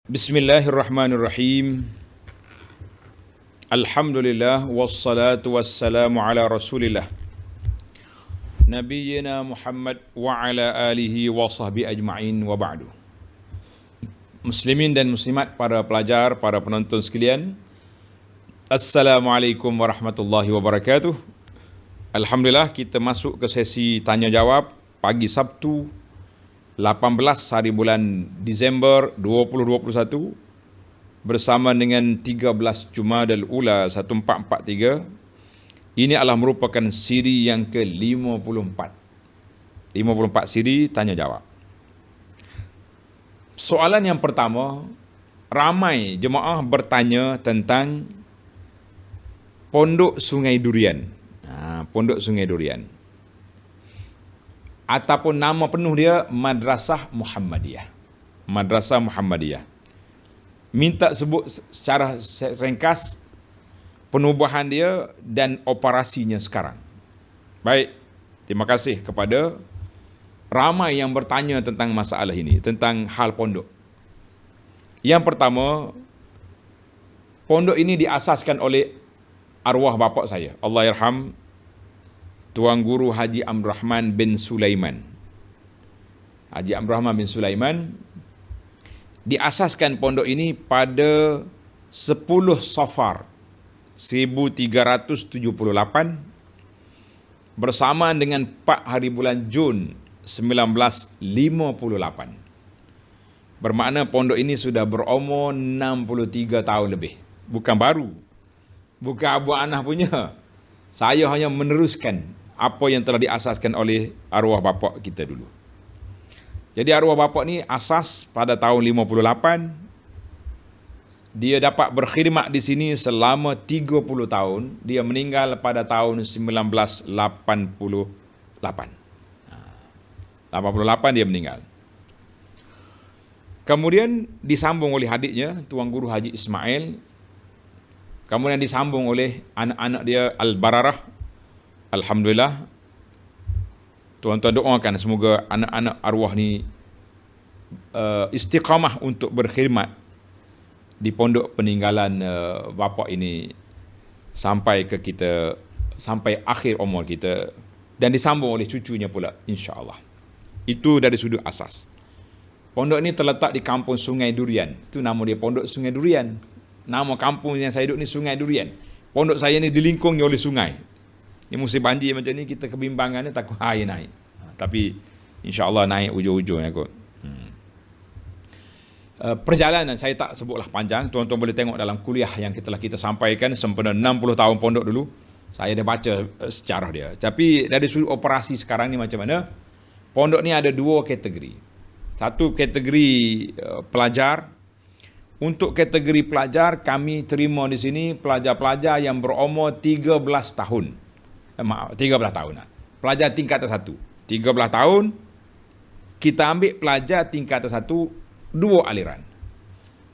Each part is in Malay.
Bismillahirrahmanirrahim. Alhamdulillah wassalatu wassalamu ala Rasulillah Nabiyyina Muhammad wa ala alihi wa sahbihi ajma'in wa ba'du. Muslimin dan muslimat, para pelajar, para penonton sekalian, Assalamualaikum warahmatullahi wabarakatuh. Alhamdulillah, kita masuk ke sesi tanya jawab pagi Sabtu 18 hari bulan Disember 2021 bersama dengan 13 Jumadal Ula 1443. Ini adalah merupakan siri yang ke-54. 54 siri tanya jawab. Soalan yang pertama, ramai jemaah bertanya tentang Pondok Sungai Durian. Pondok Sungai Durian. Ataupun nama penuh dia Madrasah Muhammadiyah. Madrasah Muhammadiyah. Minta sebut secara ringkas penubuhan dia dan operasinya sekarang. Baik, terima kasih kepada ramai yang bertanya tentang masalah ini, tentang hal pondok. Yang pertama, pondok ini diasaskan oleh arwah bapa saya, Allahyarham, Tuan Guru Haji Abdul Rahman bin Sulaiman. Haji Abdul Rahman bin Sulaiman diasaskan pondok ini pada 10 Safar 1378 bersamaan dengan 4 hari bulan Jun 1958. Bermakna pondok ini sudah berumur 63 tahun lebih. Bukan baru. Bukan abu anah punya. Saya hanya meneruskan apa yang telah diasaskan oleh arwah bapa kita dulu. Jadi arwah bapa ni asas pada tahun 58. Dia dapat berkhidmat di sini selama 30 tahun. Dia meninggal pada tahun 1988. 88 dia meninggal. Kemudian disambung oleh adiknya, Tuan Guru Haji Ismail. Kemudian disambung oleh anak-anak dia Al-Bararah. Alhamdulillah, tuan-tuan doakan semoga anak-anak arwah ni istiqamah untuk berkhidmat di pondok peninggalan bapa ini sampai ke kita, sampai akhir umur kita, dan disambung oleh cucunya pula, insya-Allah. Itu dari sudut asas. Pondok ini terletak di Kampung Sungai Durian. Itu nama dia, Pondok Sungai Durian. Nama kampung yang saya duduk ni Sungai Durian. Pondok saya ni dilingkungi oleh sungai. Ini musim banjir macam ni, kita kebimbangan ni takut air naik. Tapi insya-Allah naik ujung-ujungnya kot. Perjalanan saya tak sebutlah panjang. Tuan-tuan boleh tengok dalam kuliah yang kita sampaikan sempena 60 tahun pondok dulu. Saya dah baca sejarah dia. Tapi dari sudut operasi sekarang ni macam mana? Pondok ni ada 2 kategori. Satu kategori pelajar. Untuk kategori pelajar, kami terima di sini pelajar-pelajar yang berumur 13 tahun. 13 tahun. Pelajar tingkatan 1. 13 tahun, kita ambil pelajar tingkatan 1, 2 aliran.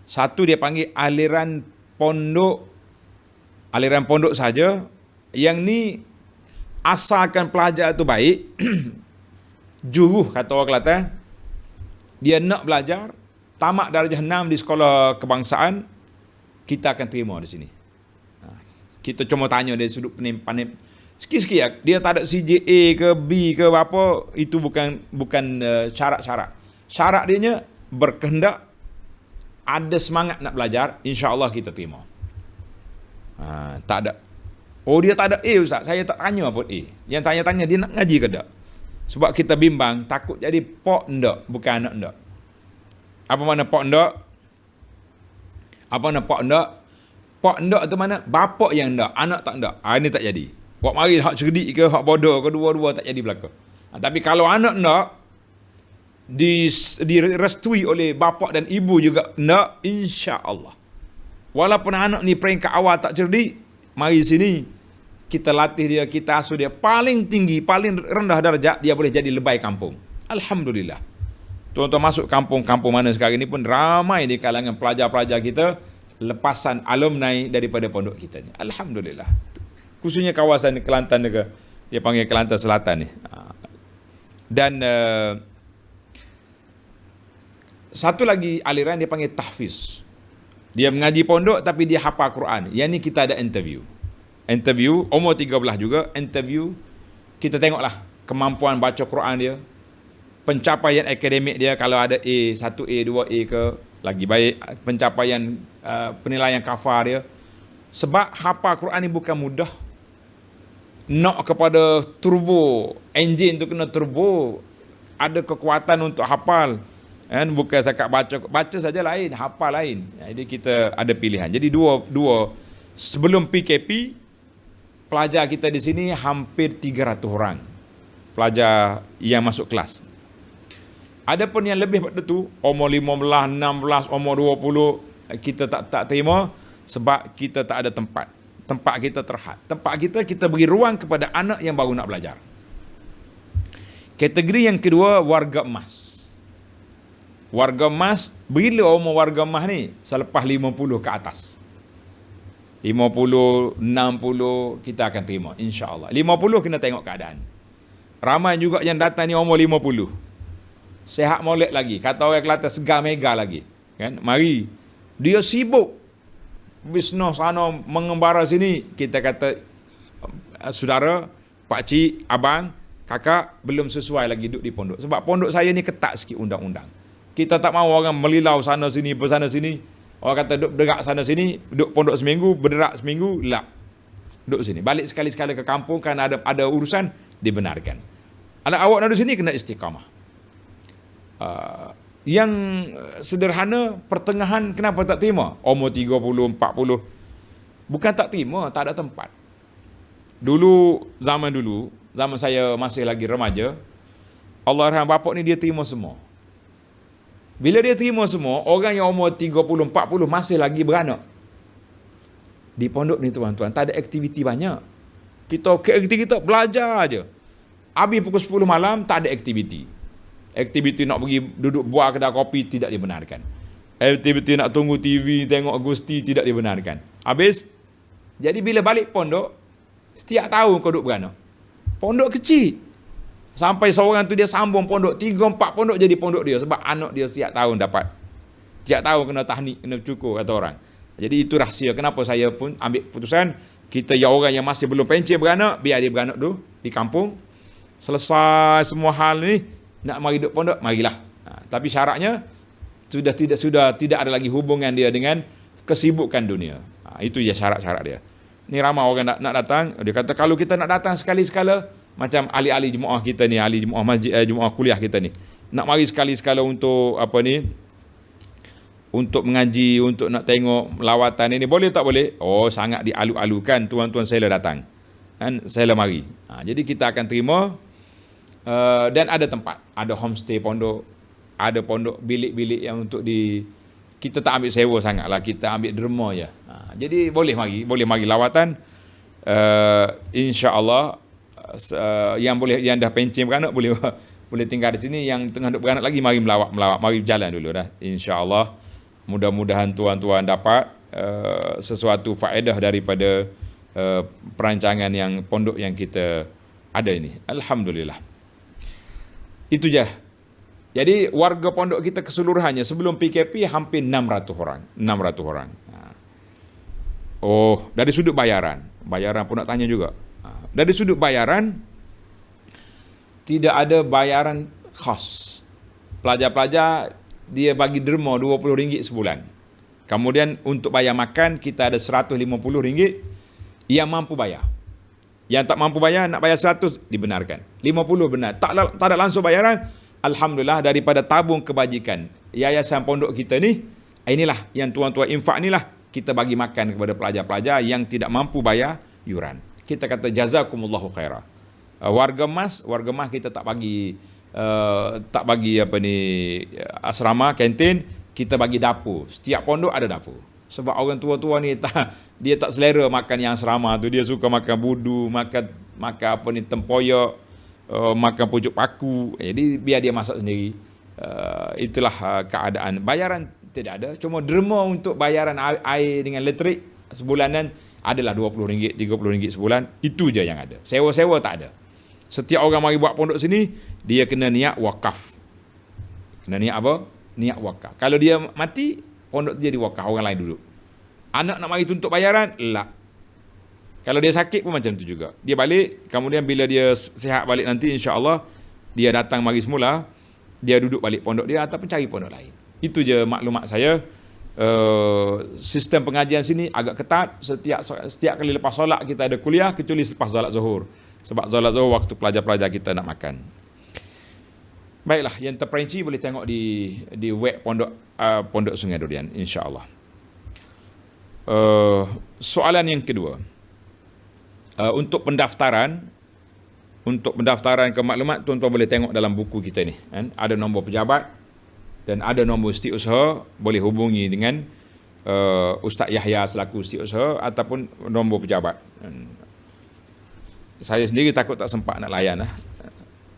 Satu dia panggil aliran pondok saja. Yang ni asalkan pelajar tu baik, juruh kata orang Kelantan, dia nak belajar, tamat darjah 6 di sekolah kebangsaan, kita akan terima di sini. Kita cuma tanya dari sudut pandang sikit-sikit, dia tak ada CJA ke B ke apa, itu bukan syarat-syarat. Syarat dia berkehendak, ada semangat nak belajar, insya-Allah kita terima. Tak ada. Oh, dia tak ada A, Ustaz. Saya tak tanya apa A. Yang tanya-tanya dia nak ngaji ke tak? Sebab kita bimbang, takut jadi pok ndak, bukan anak ndak. Apa makna pok ndak? Apa makna pok ndak? Pok ndak tu mana? Bapak yang ndak, anak tak ndak. Ini tak jadi. Buat mari hak cerdik ke, hak bodoh ke, dua-dua tak jadi belaka. Tapi kalau anak ndak, direstui oleh bapa dan ibu juga ndak, insya-Allah. Walaupun anak ni peringkat awal tak cerdik, mari sini kita latih dia, kita asuh dia paling tinggi, paling rendah darjat, dia boleh jadi lebay kampung. Alhamdulillah. Tuan-tuan masuk kampung-kampung mana sekarang ini pun ramai di kalangan pelajar-pelajar kita lepasan alumni daripada pondok kita ni. Alhamdulillah. Khususnya kawasan Kelantan juga, dia panggil Kelantan Selatan ni. Dan Satu lagi aliran dia panggil tahfiz. Dia mengaji pondok tapi dia hafal Quran. Yang ni kita ada interview. Interview, umur 13 juga, interview. Kita tengoklah kemampuan baca Quran dia, pencapaian akademik dia, kalau ada A, 1A, 2A ke, lagi baik. Pencapaian penilaian kafar dia. Sebab hafal Quran ni bukan mudah. Nak kepada turbo, engine tu kena turbo, ada kekuatan untuk hafal. Kan, bukan setakat baca saja lain, hafal lain. Jadi kita ada pilihan. Jadi dua sebelum PKP, pelajar kita di sini hampir 300 orang. Pelajar yang masuk kelas. Ada pun yang lebih pada tu, umur 15, 16, umur 20, kita tak terima sebab kita tak ada tempat. Tempat kita terhad. Tempat kita beri ruang kepada anak yang baru nak belajar. Kategori yang kedua, warga emas. Warga emas, bila umur warga emas ni? Selepas 50 ke atas. 50, 60 kita akan terima, insya-Allah. 50 kena tengok keadaan. Ramai juga yang datang ni umur 50. Sehat molek lagi. Kata orang Kelantan, segar mega lagi. Kan? Mari. Dia sibuk bisnes sana, mengembara sini. Kita kata, saudara, pakcik, abang, kakak belum sesuai lagi duduk di pondok. Sebab pondok saya ni ketat sikit undang-undang. Kita tak mahu orang melilau sana sini, bersana sini. Orang kata duduk berderak sana sini, duduk pondok seminggu, berderak seminggu, lah. Duduk sini. Balik sekali-sekala ke kampung kerana ada urusan, dibenarkan. Anak awak nak duduk sini, kena istiqamah. Yang sederhana, pertengahan, kenapa tak terima? Umur 30, 40. Bukan tak terima, tak ada tempat. Zaman saya masih lagi remaja, Allahyarham bapak ni dia terima semua. Bila dia terima semua, orang yang umur 30, 40 masih lagi beranak. Di pondok ni tuan-tuan, tak ada aktiviti banyak. Kita belajar aja. Habis pukul 10 malam, tak ada aktiviti. Aktiviti nak pergi duduk buah kedai kopi, tidak dibenarkan. Aktiviti nak tunggu TV, tengok Agusti, tidak dibenarkan. Habis, jadi bila balik pondok, setiap tahun kau duduk beranak. Pondok kecil. Sampai seorang tu dia sambung pondok, 3-4 pondok jadi pondok dia. Sebab anak dia setiap tahun dapat. Setiap tahun kena tahnik, kena cukur, kata orang. Jadi itu rahsia kenapa saya pun ambil keputusan, kita yang orang yang masih belum pencen beranak, biar dia beranak dulu di kampung. Selesai semua hal ni, nak mari duduk pondok, marilah. Tapi syaratnya, sudah tidak ada lagi hubungan dia dengan kesibukan dunia. Itu je syarat-syarat dia. Ni ramai orang nak datang, dia kata kalau kita nak datang sekali-sekala, macam ahli-ahli jemaah kita ni, ahli jemaah masjid, jemaah kuliah kita ni, nak mari sekali-sekala untuk apa ni, untuk mengaji, untuk nak tengok lawatan ini, boleh tak boleh? Oh, sangat dialu-alukan, tuan-tuan saya datang, kan, saya mari. Jadi kita akan terima, dan ada tempat, ada homestay pondok, ada pondok bilik-bilik yang untuk kita tak ambil sewa sangat lah, kita ambil derma je. Jadi boleh mari lawatan, insya-Allah. Yang dah pencen beranak boleh tinggal di sini, yang tengah duk beranak lagi mari melawat, mari berjalan dulu dah, insya-Allah. Mudah-mudahan tuan-tuan dapat sesuatu faedah daripada perancangan yang pondok yang kita ada ini. Alhamdulillah. Itu je. Jadi warga pondok kita keseluruhannya sebelum PKP hampir 600 orang. Oh, dari sudut bayaran pun nak tanya juga. Dari sudut bayaran, tidak ada bayaran khas. Pelajar-pelajar, dia bagi derma RM20 sebulan. Kemudian untuk bayar makan, kita ada RM150 yang mampu bayar. Yang tak mampu bayar, nak bayar 100, dibenarkan. 50 benar. Tak ada langsung bayaran, alhamdulillah, daripada tabung kebajikan yayasan pondok kita ni, inilah yang tuan-tuan infak inilah, kita bagi makan kepada pelajar-pelajar yang tidak mampu bayar yuran. Kita kata jazakumullahu khairah. Warga emas kita tak bagi apa ni, asrama, kantin, kita bagi dapur. Setiap pondok ada dapur. Sebab orang tua-tua ni dia tak selera makan yang asrama tu, dia suka makan budu, makan apa ni, tempoyak, makan pucuk paku. Jadi biar dia masak sendiri. Itulah keadaan. Bayaran tidak ada, cuma derma untuk bayaran air dengan elektrik sebulanan adalah RM20, RM30 sebulan. Itu je yang ada. Sewa-sewa tak ada. Setiap orang mari buat pondok sini, dia kena niat wakaf. Kena niat apa? niat wakaf. Kalau dia mati, pondok tu jadi wakaf, orang lain duduk. Anak nak mari tuntut bayaran, lah. Kalau dia sakit pun macam tu juga. Dia balik, kemudian bila dia sihat balik nanti, insya-Allah dia datang mari semula, dia duduk balik pondok dia ataupun cari pondok lain. Itu je maklumat saya. Sistem pengajian sini agak ketat. Setiap kali lepas solat kita ada kuliah, kecuali selepas solat zuhur. Sebab solat zuhur waktu pelajar-pelajar kita nak makan. Baiklah, yang terperinci boleh tengok di web Pondok Sungai Durian, insya-Allah. Soalan yang kedua. Untuk pendaftaran ke maklumat, tuan-tuan boleh tengok dalam buku kita ni, kan? Ada nombor pejabat dan ada nombor setiausaha, boleh hubungi dengan Ustaz Yahya selaku setiausaha ataupun nombor pejabat. Saya sendiri takut tak sempat nak layan lah.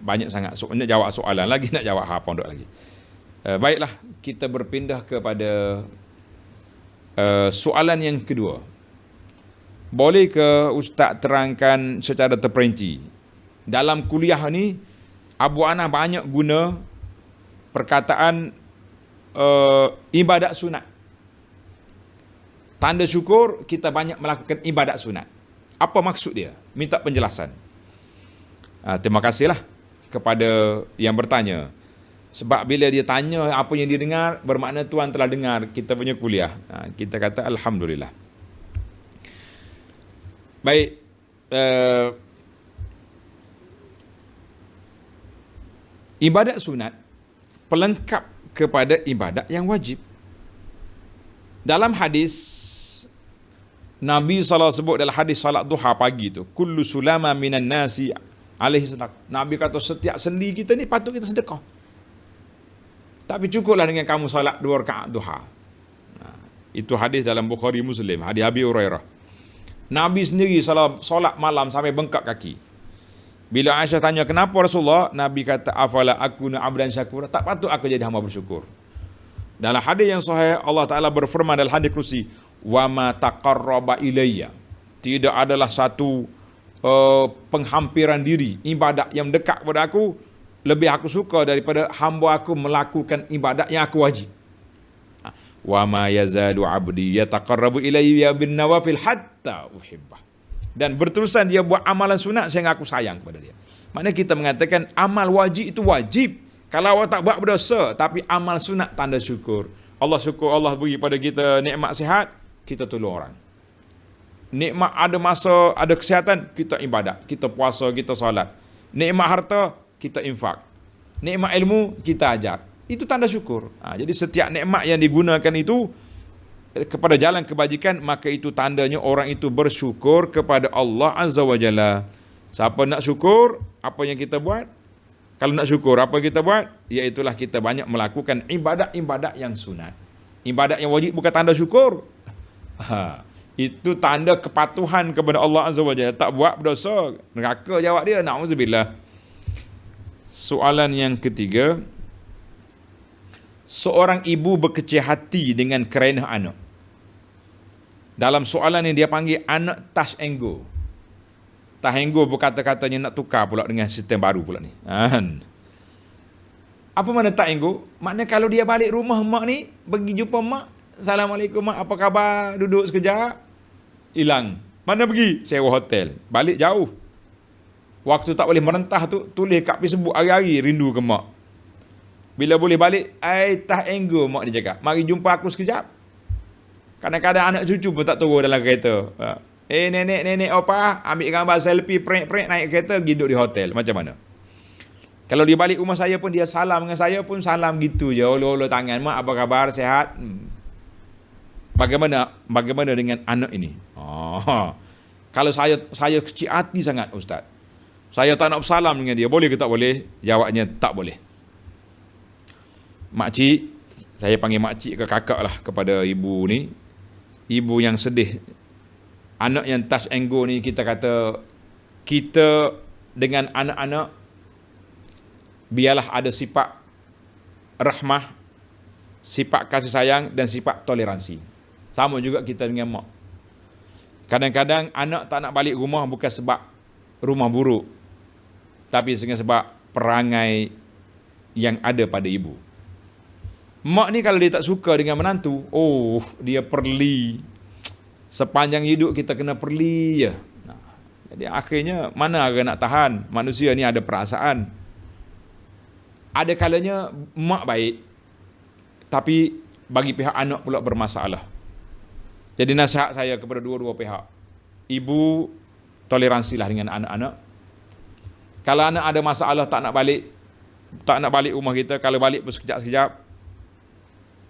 Banyak sangat nak jawab soalan lagi, nak jawab pondok lagi. Baiklah, kita berpindah kepada soalan yang kedua. Boleh ke Ustaz terangkan secara terperinci? Dalam kuliah ni, Abu Ana banyak guna perkataan ibadat sunat. Tanda syukur kita banyak melakukan ibadat sunat. Apa maksud dia? Minta penjelasan. Terima kasihlah kepada yang bertanya. Sebab bila dia tanya apa yang dia dengar, bermakna tuan telah dengar kita punya kuliah. Kita kata Alhamdulillah. Baik. Ibadat sunat pelengkap kepada ibadat yang wajib. Dalam hadis Nabi SAW sebut dalam hadis salat duha pagi tu, kullu sulama minan nasi alaihi sedekah. Nabi kata setiap sendi kita ni patut kita sedekah. Tapi cukuplah dengan kamu salat 2 rakaat duha. Itu hadis dalam Bukhari Muslim, hadis Abi Hurairah. Nabi sendiri solat malam sampai bengkak kaki. Bila Aisyah tanya kenapa Rasulullah, Nabi kata afala akuna abdan syakura, tak patut aku jadi hamba bersyukur. Dalam hadis yang sahih Allah Taala berfirman dalam hadis kursi, wa ma taqarraba ilayya, tidak adalah satu penghampiran diri, ibadat yang dekat kepada aku lebih aku suka daripada hamba aku melakukan ibadat yang aku wajib. Wa ma yazalu abdi yataqarrabu ilayya bin nawafil hatta uhibbah. Dan berterusan dia buat amalan sunat sehingga aku sayang kepada dia. Maknanya kita mengatakan amal wajib itu wajib. Kalau awak tak buat berdosa, tapi amal sunat tanda syukur. Allah syukur Allah beri pada kita nikmat sihat, kita tolong orang. Nikmat ada masa, ada kesihatan, kita ibadat, kita puasa, kita solat. Nikmat harta, kita infak. Nikmat ilmu, kita ajar. Itu tanda syukur. Jadi setiap nikmat yang digunakan itu kepada jalan kebajikan, maka itu tandanya orang itu bersyukur kepada Allah Azza wa Jalla. Siapa nak syukur, apa yang kita buat? Kalau nak syukur, apa kita buat? Iaitulah kita banyak melakukan ibadat-ibadat yang sunat. Ibadat yang wajib bukan tanda syukur. Itu tanda kepatuhan kepada Allah Azza wa Jalla. Tak buat berdosa, neraka jawab dia. Na'udzubillah. Soalan yang ketiga. Seorang ibu berkecil hati dengan kerana anak. Dalam soalan ini dia panggil anak touch and go. Touch and go berkata-katanya nak tukar pula dengan sistem baru pula ni. Apa makna touch and go? Maknanya kalau dia balik rumah mak ni, pergi jumpa mak, Assalamualaikum mak, apa khabar? Duduk sekejap, hilang. Mana pergi? Sewa hotel. Balik jauh. Waktu tak boleh merentah tu, tulis kat Facebook hari-hari rindu ke mak. Bila boleh balik, touch and go mak dia cakap. Mari jumpa aku sekejap. Kadang-kadang anak cucu pun tak turun dalam kereta. Nenek opa, ambil gambar selfie, prek-prek naik kereta, duduk di hotel. Macam mana? Kalau dia balik rumah saya pun, dia salam dengan saya pun salam gitu je. Olo-olo tangan, mak apa khabar, sehat? Bagaimana dengan anak ini? Kalau saya kecil hati sangat Ustaz. Saya tak nak bersalam dengan dia. Boleh ke tak boleh? Jawabnya tak boleh. Makcik, saya panggil makcik ke kakak lah kepada ibu ni. Ibu yang sedih. Anak yang touch and go ni, kita kata, kita dengan anak-anak, biarlah ada sifat rahmah, sifat kasih sayang dan sifat toleransi. Sama juga kita dengan mak. Kadang-kadang anak tak nak balik rumah bukan sebab rumah buruk, tapi sebab perangai yang ada pada ibu. Mak ni kalau dia tak suka dengan menantu, dia perli. Sepanjang hidup kita kena perli je. Jadi akhirnya mana orang nak tahan? Manusia ni ada perasaan. Ada kalanya mak baik, tapi bagi pihak anak pula bermasalah. Jadi nasihat saya kepada dua-dua pihak. Ibu, toleransilah dengan anak-anak. Kalau anak ada masalah tak nak balik rumah kita, kalau balik pun sekejap-sekejap,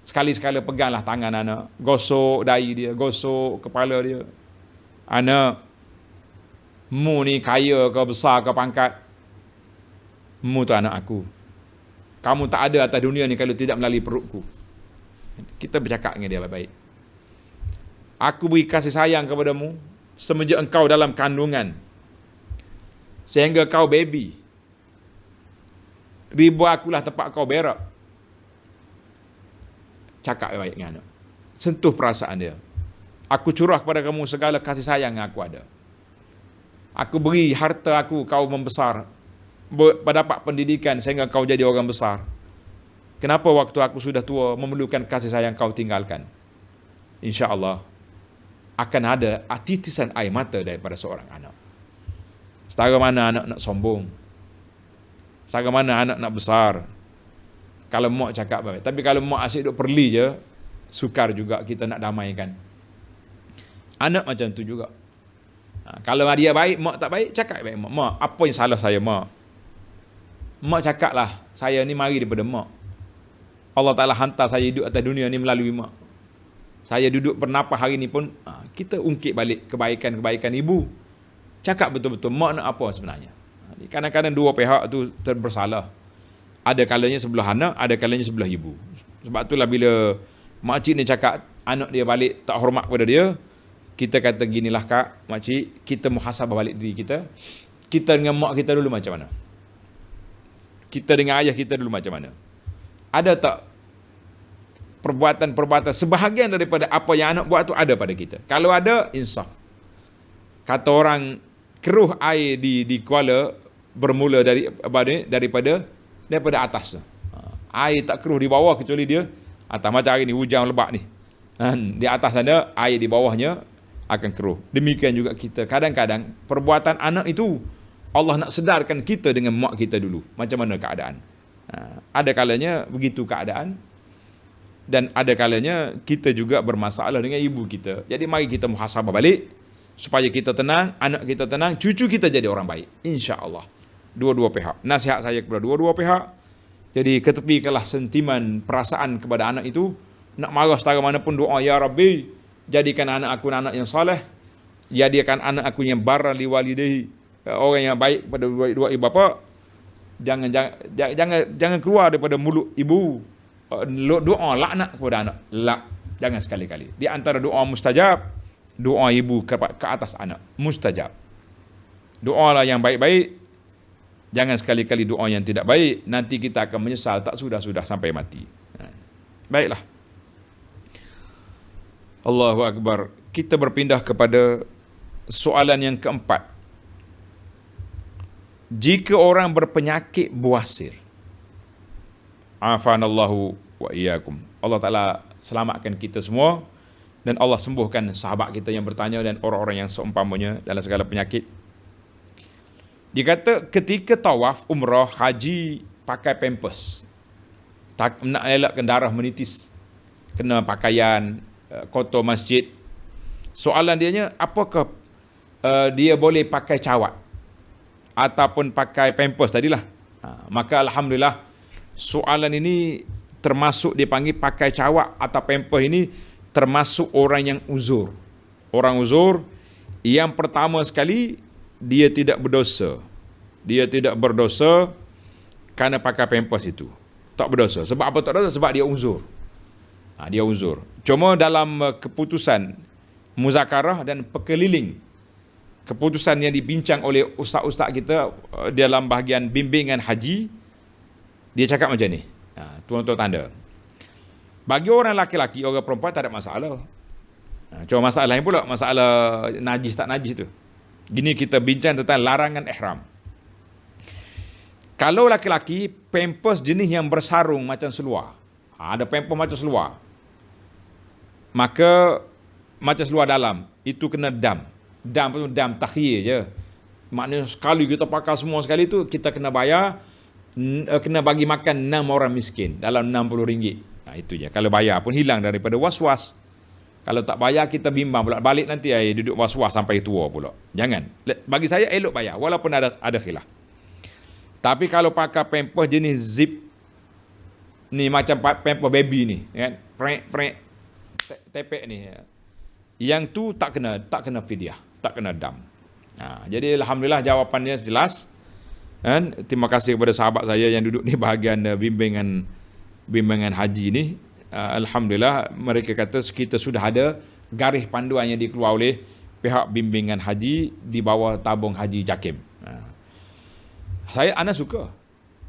sekali-sekala peganglah tangan anak, gosok dahi dia, gosok kepala dia. Anak, mu ni kaya ke besar ke pangkat, mu tu anak aku. Kamu tak ada atas dunia ni kalau tidak melalui perutku. Kita bercakap dengan dia baik-baik. Aku beri kasih sayang kepadamu semenjak engkau dalam kandungan, sehingga kau baby. Ribu akulah tempat kau berak. Cakap baik dengan anak. Sentuh perasaan dia. Aku curah kepada kamu segala kasih sayang yang aku ada. Aku beri harta aku, kau membesar. Mendapat pendidikan sehingga kau jadi orang besar. Kenapa waktu aku sudah tua memerlukan kasih sayang kau tinggalkan? InsyaAllah akan ada titisan air mata daripada seorang anak. Setara mana anak nak sombong, setara mana anak nak besar, kalau mak cakap baik. Tapi kalau mak asyik duk perli je, sukar juga kita nak damaikan. Anak macam tu juga. Kalau dia baik, mak tak baik, cakap baik mak. Mak, apa yang salah saya mak? Mak cakaplah, saya ni mari daripada mak. Allah Ta'ala hantar saya hidup atas dunia ni melalui mak. Saya duduk bernafas hari ni pun, kita ungkit balik kebaikan-kebaikan ibu. Cakap betul-betul, mak nak apa sebenarnya. Kadang-kadang dua pihak tu bersalah. Ada kalanya sebelah anak, ada kalanya sebelah ibu. Sebab itulah bila makcik ni cakap anak dia balik tak hormat kepada dia, kita kata ginilah kak, makcik, kita muhasabah balik diri kita. Kita dengan mak kita dulu macam mana? Kita dengan ayah kita dulu macam mana? Ada tak perbuatan-perbuatan sebahagian daripada apa yang anak buat tu ada pada kita? Kalau ada, insaf. Kata orang, keruh air di kuala bermula daripada atas. Air tak keruh di bawah kecuali dia atas. Macam hari ni hujan lebat ni, di atas sana air di bawahnya akan keruh. Demikian juga kita. Kadang-kadang perbuatan anak itu Allah nak sedarkan kita dengan mak kita dulu. Macam mana keadaan? Ada kalanya begitu keadaan, dan ada kalanya kita juga bermasalah dengan ibu kita. Jadi mari kita muhasabah balik supaya kita tenang, anak kita tenang, cucu kita jadi orang baik, insya-Allah. Dua-dua pihak. Nasihat saya kepada dua-dua pihak. Jadi ketepikanlah sentimen perasaan kepada anak itu. Nak marah setara mana pun doa, ya Rabbi, jadikan anak aku anak yang soleh, jadikan anak aku yang barra li walidayhi, orang yang baik kepada dua ibu bapa. Jangan keluar daripada mulut ibu doa laknat kepada anak. Jangan sekali-kali. Di antara doa mustajab, doa ibu ke atas anak mustajab. Doalah yang baik-baik. Jangan sekali-kali doa yang tidak baik. Nanti kita akan menyesal tak sudah-sudah sampai mati. Baiklah. Allahu Akbar. Kita berpindah kepada soalan yang keempat. Jika orang berpenyakit buasir, afanallahu wa iyyakum, Allah Ta'ala selamatkan kita semua, dan Allah sembuhkan sahabat kita yang bertanya dan orang-orang yang seumpamanya dalam segala penyakit. Dikata ketika tawaf, umrah, haji, pakai pampers, nak elakkan darah menitis, kena pakaian, kotor masjid. Soalan dianya, apakah dia boleh pakai cawat ataupun pakai pampers tadilah? Maka alhamdulillah, soalan ini termasuk dipanggil pakai cawat atau pampers ini termasuk orang yang uzur. Orang uzur, yang pertama sekali, dia tidak berdosa. Dia tidak berdosa kerana pakai pampers itu. Tak berdosa. Sebab apa tak berdosa? Sebab dia uzur. Dia uzur. Cuma dalam keputusan muzakarah dan perkeliling, keputusan yang dibincang oleh ustaz-ustaz kita dalam bahagian bimbingan haji, dia cakap macam ni. Tuan-tuan tanda. Bagi orang laki-laki, orang perempuan tak ada masalah. Cuma masalah lain pula, masalah najis tak najis tu. Gini kita bincang tentang larangan ihram. Kalau laki-laki, pampers jenis yang bersarung macam seluar, Ada pempoh macam seluar. Maka macam seluar dalam, itu kena dam. Dam tu dam takhir je. Maknanya sekali kita pakai semua sekali tu, kita kena bayar, kena bagi makan 6 orang miskin dalam RM60. Itu je. Kalau bayar pun hilang daripada was-was. Kalau tak bayar kita bimbang pula. Balik nanti duduk was-was sampai tua pula. Jangan. Bagi saya elok bayar walaupun ada khilaf. Tapi kalau pakai pampers jenis zip ni, macam pampers baby ni kan, prek tepek ni, yang tu tak kena fidyah, tak kena dam. Jadi alhamdulillah jawapannya jelas kan. Terima kasih kepada sahabat saya yang duduk di bahagian bimbingan haji ni. Alhamdulillah mereka kata kita sudah ada garis panduan yang dikeluar oleh pihak bimbingan haji di bawah tabung haji JAKIM. Ana suka.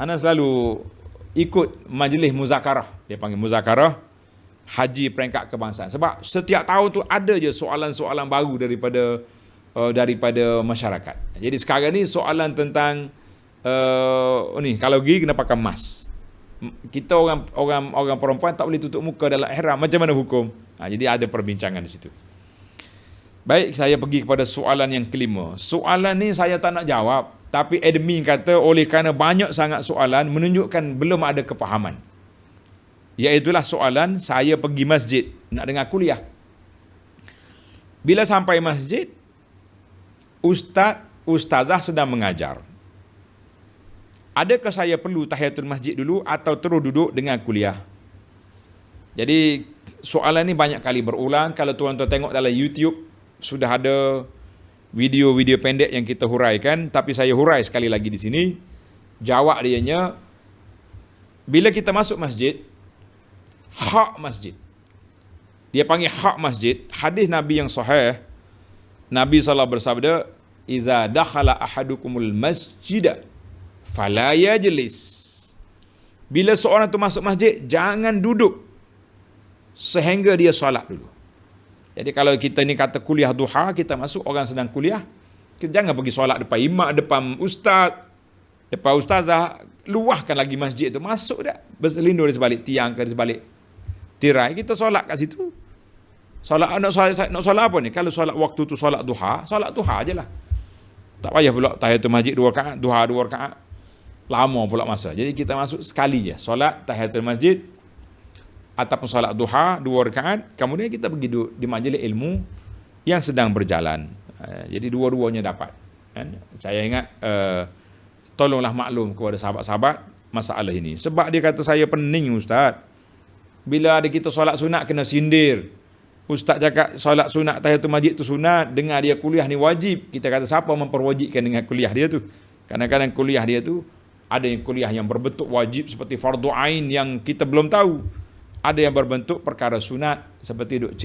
Ana selalu ikut majlis muzakarah. Dia panggil muzakarah haji peringkat kebangsaan. Sebab setiap tahun tu ada je soalan-soalan baru daripada masyarakat. Jadi sekarang ni soalan tentang ni kalau pergi kena pakai mask. Kita orang perempuan tak boleh tutup muka dalam ihram. Macam mana hukum? Jadi ada perbincangan di situ. Baik, saya pergi kepada soalan yang kelima. Soalan ni saya tak nak jawab, tapi admin kata oleh kerana banyak sangat soalan menunjukkan belum ada kefahaman. Iaitulah soalan saya pergi masjid nak dengar kuliah. Bila sampai masjid, ustazah sedang mengajar. Adakah saya perlu tahiyatul masjid dulu atau terus duduk dengan kuliah? Jadi soalan ni banyak kali berulang. Kalau tuan-tuan tengok dalam YouTube, sudah ada video-video pendek yang kita huraikan, tapi saya hurai sekali lagi di sini. Jawab dianya, bila kita masuk masjid, hak masjid. Dia panggil hak masjid. Hadis Nabi yang sahih, Nabi SAW bersabda, "Iza dakhala ahadukumul masjida fala yajlis." Bila seorang tu masuk masjid, jangan duduk sehingga dia solat dulu. Jadi kalau kita ni kata kuliah duha, kita masuk orang sedang kuliah, kita jangan pergi solat depan imam, depan ustaz, depan ustazah. Luahkan lagi masjid tu, masuk dah, berselindung di sebalik tiang ke di sebalik tirai, kita solat kat situ. Nak solat apa ni? Kalau solat waktu tu solat duha je lah. Tak payah pula tahiyatul masjid 2 rakaat, duha 2 rakaat. Lama pula masa. Jadi kita masuk sekali je, solat tahiyatul masjid ataupun solat duha 2 rakaat, kemudian kita pergi duduk di majlis ilmu yang sedang berjalan. Jadi dua-duanya dapat. Saya ingat tolonglah maklum kepada sahabat-sahabat masalah ini. Sebab dia kata saya pening ustaz. Bila ada kita solat sunat kena sindir. Ustaz cakap solat sunat tahiyatul masjid tu sunat, dengar dia kuliah ni wajib. Kita kata siapa memperwajibkan dengan kuliah dia tu? Kadang-kadang kuliah dia tu ada yang kuliah yang berbentuk wajib seperti fardu ain yang kita belum tahu. Ada yang berbentuk perkara sunat seperti duduk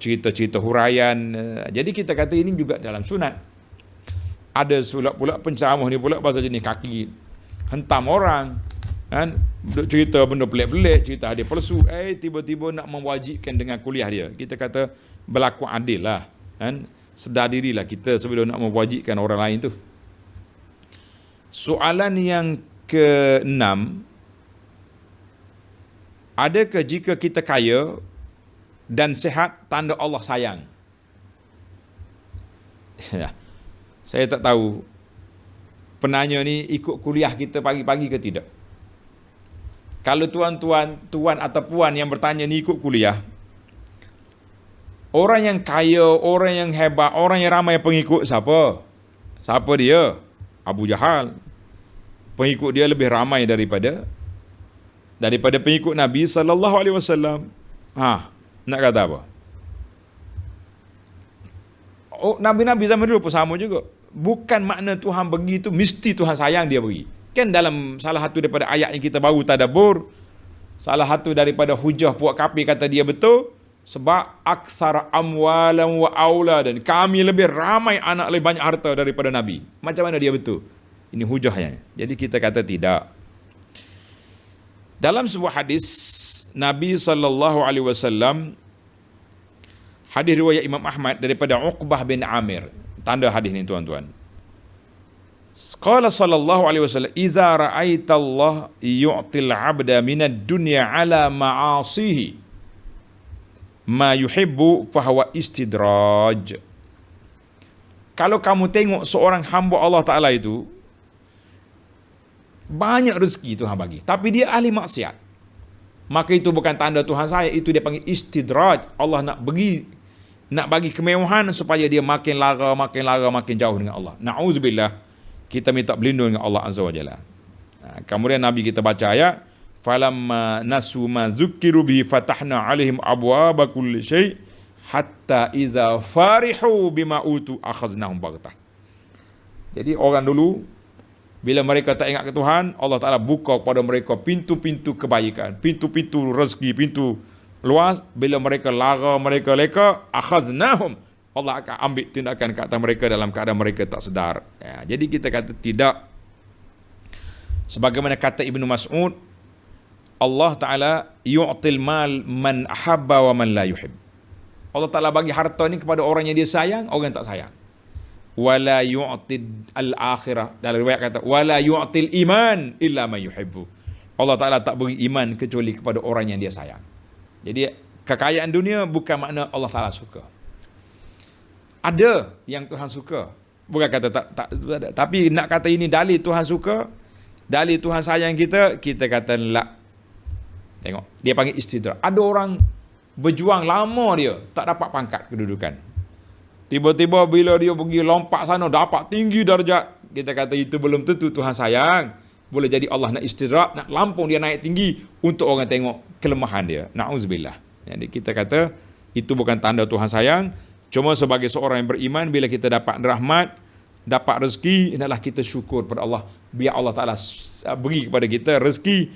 cerita huraian. Jadi kita kata ini juga dalam sunat. Ada pula penceramah ni pula bahasa jenis kaki hentam orang, kan? Duduk cerita benda pelik-pelik, cerita hadis palsu. Tiba-tiba nak mewajibkan dengan kuliah dia. Kita kata berlaku adil lah, kan? Sedar dirilah kita sebelum nak mewajibkan orang lain tu. Soalan yang ke-6, adakah jika kita kaya dan sihat tanda Allah sayang? Saya tak tahu penanya ni ikut kuliah kita pagi-pagi ke tidak. Kalau tuan atau puan yang bertanya ni ikut kuliah, orang yang kaya, orang yang hebat, orang yang ramai pengikut siapa? Siapa dia? Abu Jahal. Pengikut dia lebih ramai daripada pengikut Nabi SAW. Nak kata apa? Nabi-Nabi zaman dulu pun sama juga. Bukan makna Tuhan bagi tu mesti Tuhan sayang dia bagi. Kan dalam salah satu daripada ayat yang kita baru tadabbur, salah satu daripada hujah puak kafir kata dia betul sebab aksara amwalan wa auladan, kami lebih ramai anak, lebih banyak harta daripada Nabi. Macam mana dia betul? Ini hujahnya. Jadi kita kata tidak. Dalam sebuah hadis Nabi SAW, hadis riwayat Imam Ahmad daripada Uqbah bin Amir. Tanda hadis ni tuan-tuan. Qala sallallahu alaihi wasallam, "Idza ra'aita Allah yu'til 'abda minad dunya 'ala ma'asihi ma yuhibbu fahuwa istidraj." Kalau kamu tengok seorang hamba Allah Ta'ala itu banyak rezeki Tuhan bagi, tapi dia ahli maksiat, maka itu bukan tanda Tuhan saya, itu dia panggil istidraj. Allah nak bagi kemewahan supaya dia makin lara, makin jauh dengan Allah. Na'udzubillah, kita minta berlindung dengan Allah Azza wa Jalla. Kemudian Nabi kita baca ayat, falamma nasu ma dzukkiru bihi fatahna alaihim abwaaba kulli syai' hatta iza farihu bima utu akhaznahum baghtah. Jadi orang dulu bila mereka tak ingat ke Tuhan, Allah Ta'ala buka kepada mereka pintu-pintu kebaikan, pintu-pintu rezeki, pintu luas. Bila mereka lara, mereka leka, akhaznahum, Allah akan ambil tindakan ke atas mereka dalam keadaan mereka tak sedar. Jadi kita kata tidak. Sebagaimana kata Ibnu Mas'ud, Allah Ta'ala yu'til mal man ahabba wa man la yuhib. Allah Ta'ala bagi harta ni kepada orang yang dia sayang, orang yang tak sayang. Wala yu'tid al-akhirah. Dalam riwayat kata, wala yu'til iman illa man yuhibbu. Allah Ta'ala tak beri iman kecuali kepada orang yang dia sayang. Jadi kekayaan dunia bukan makna Allah Ta'ala suka. Ada yang Tuhan suka, bukan kata tak ada. Tapi nak kata ini dalil Tuhan suka, dalil Tuhan sayang kita, kita kata la. Tengok, dia panggil istidrak. Ada orang berjuang lama dia tak dapat pangkat kedudukan. Tiba-tiba bila dia pergi lompat sana dapat tinggi darjat, kita kata itu belum tentu Tuhan sayang. Boleh jadi Allah nak istidrak, nak lampung dia naik tinggi untuk orang tengok kelemahan dia. Na'udzubillah. Jadi kita kata itu bukan tanda Tuhan sayang. Cuma sebagai seorang yang beriman, bila kita dapat rahmat, dapat rezeki, hendaklah kita syukur pada Allah. Biar Allah Ta'ala beri kepada kita rezeki,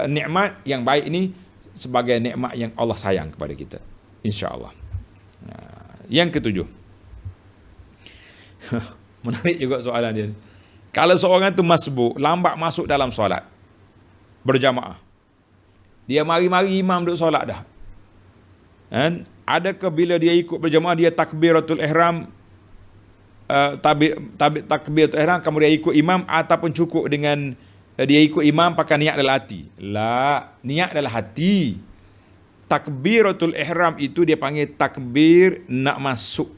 nikmat yang baik ini sebagai nikmat yang Allah sayang kepada kita, insya-Allah. Yang ketujuh, menarik juga soalan dia. Kalau seorang tu masbuk, lambat masuk dalam solat berjamaah, dia mari-mari imam duduk solat dah, kan? Adakah bila dia ikut berjamaah dia takbiratul ihram, takbiratul ihram kemudian ikut imam, ataupun cukup dengan dia ikut imam pakai niat dalam hati? La, niat dalam hati. Takbiratul ihram itu dia panggil takbir nak masuk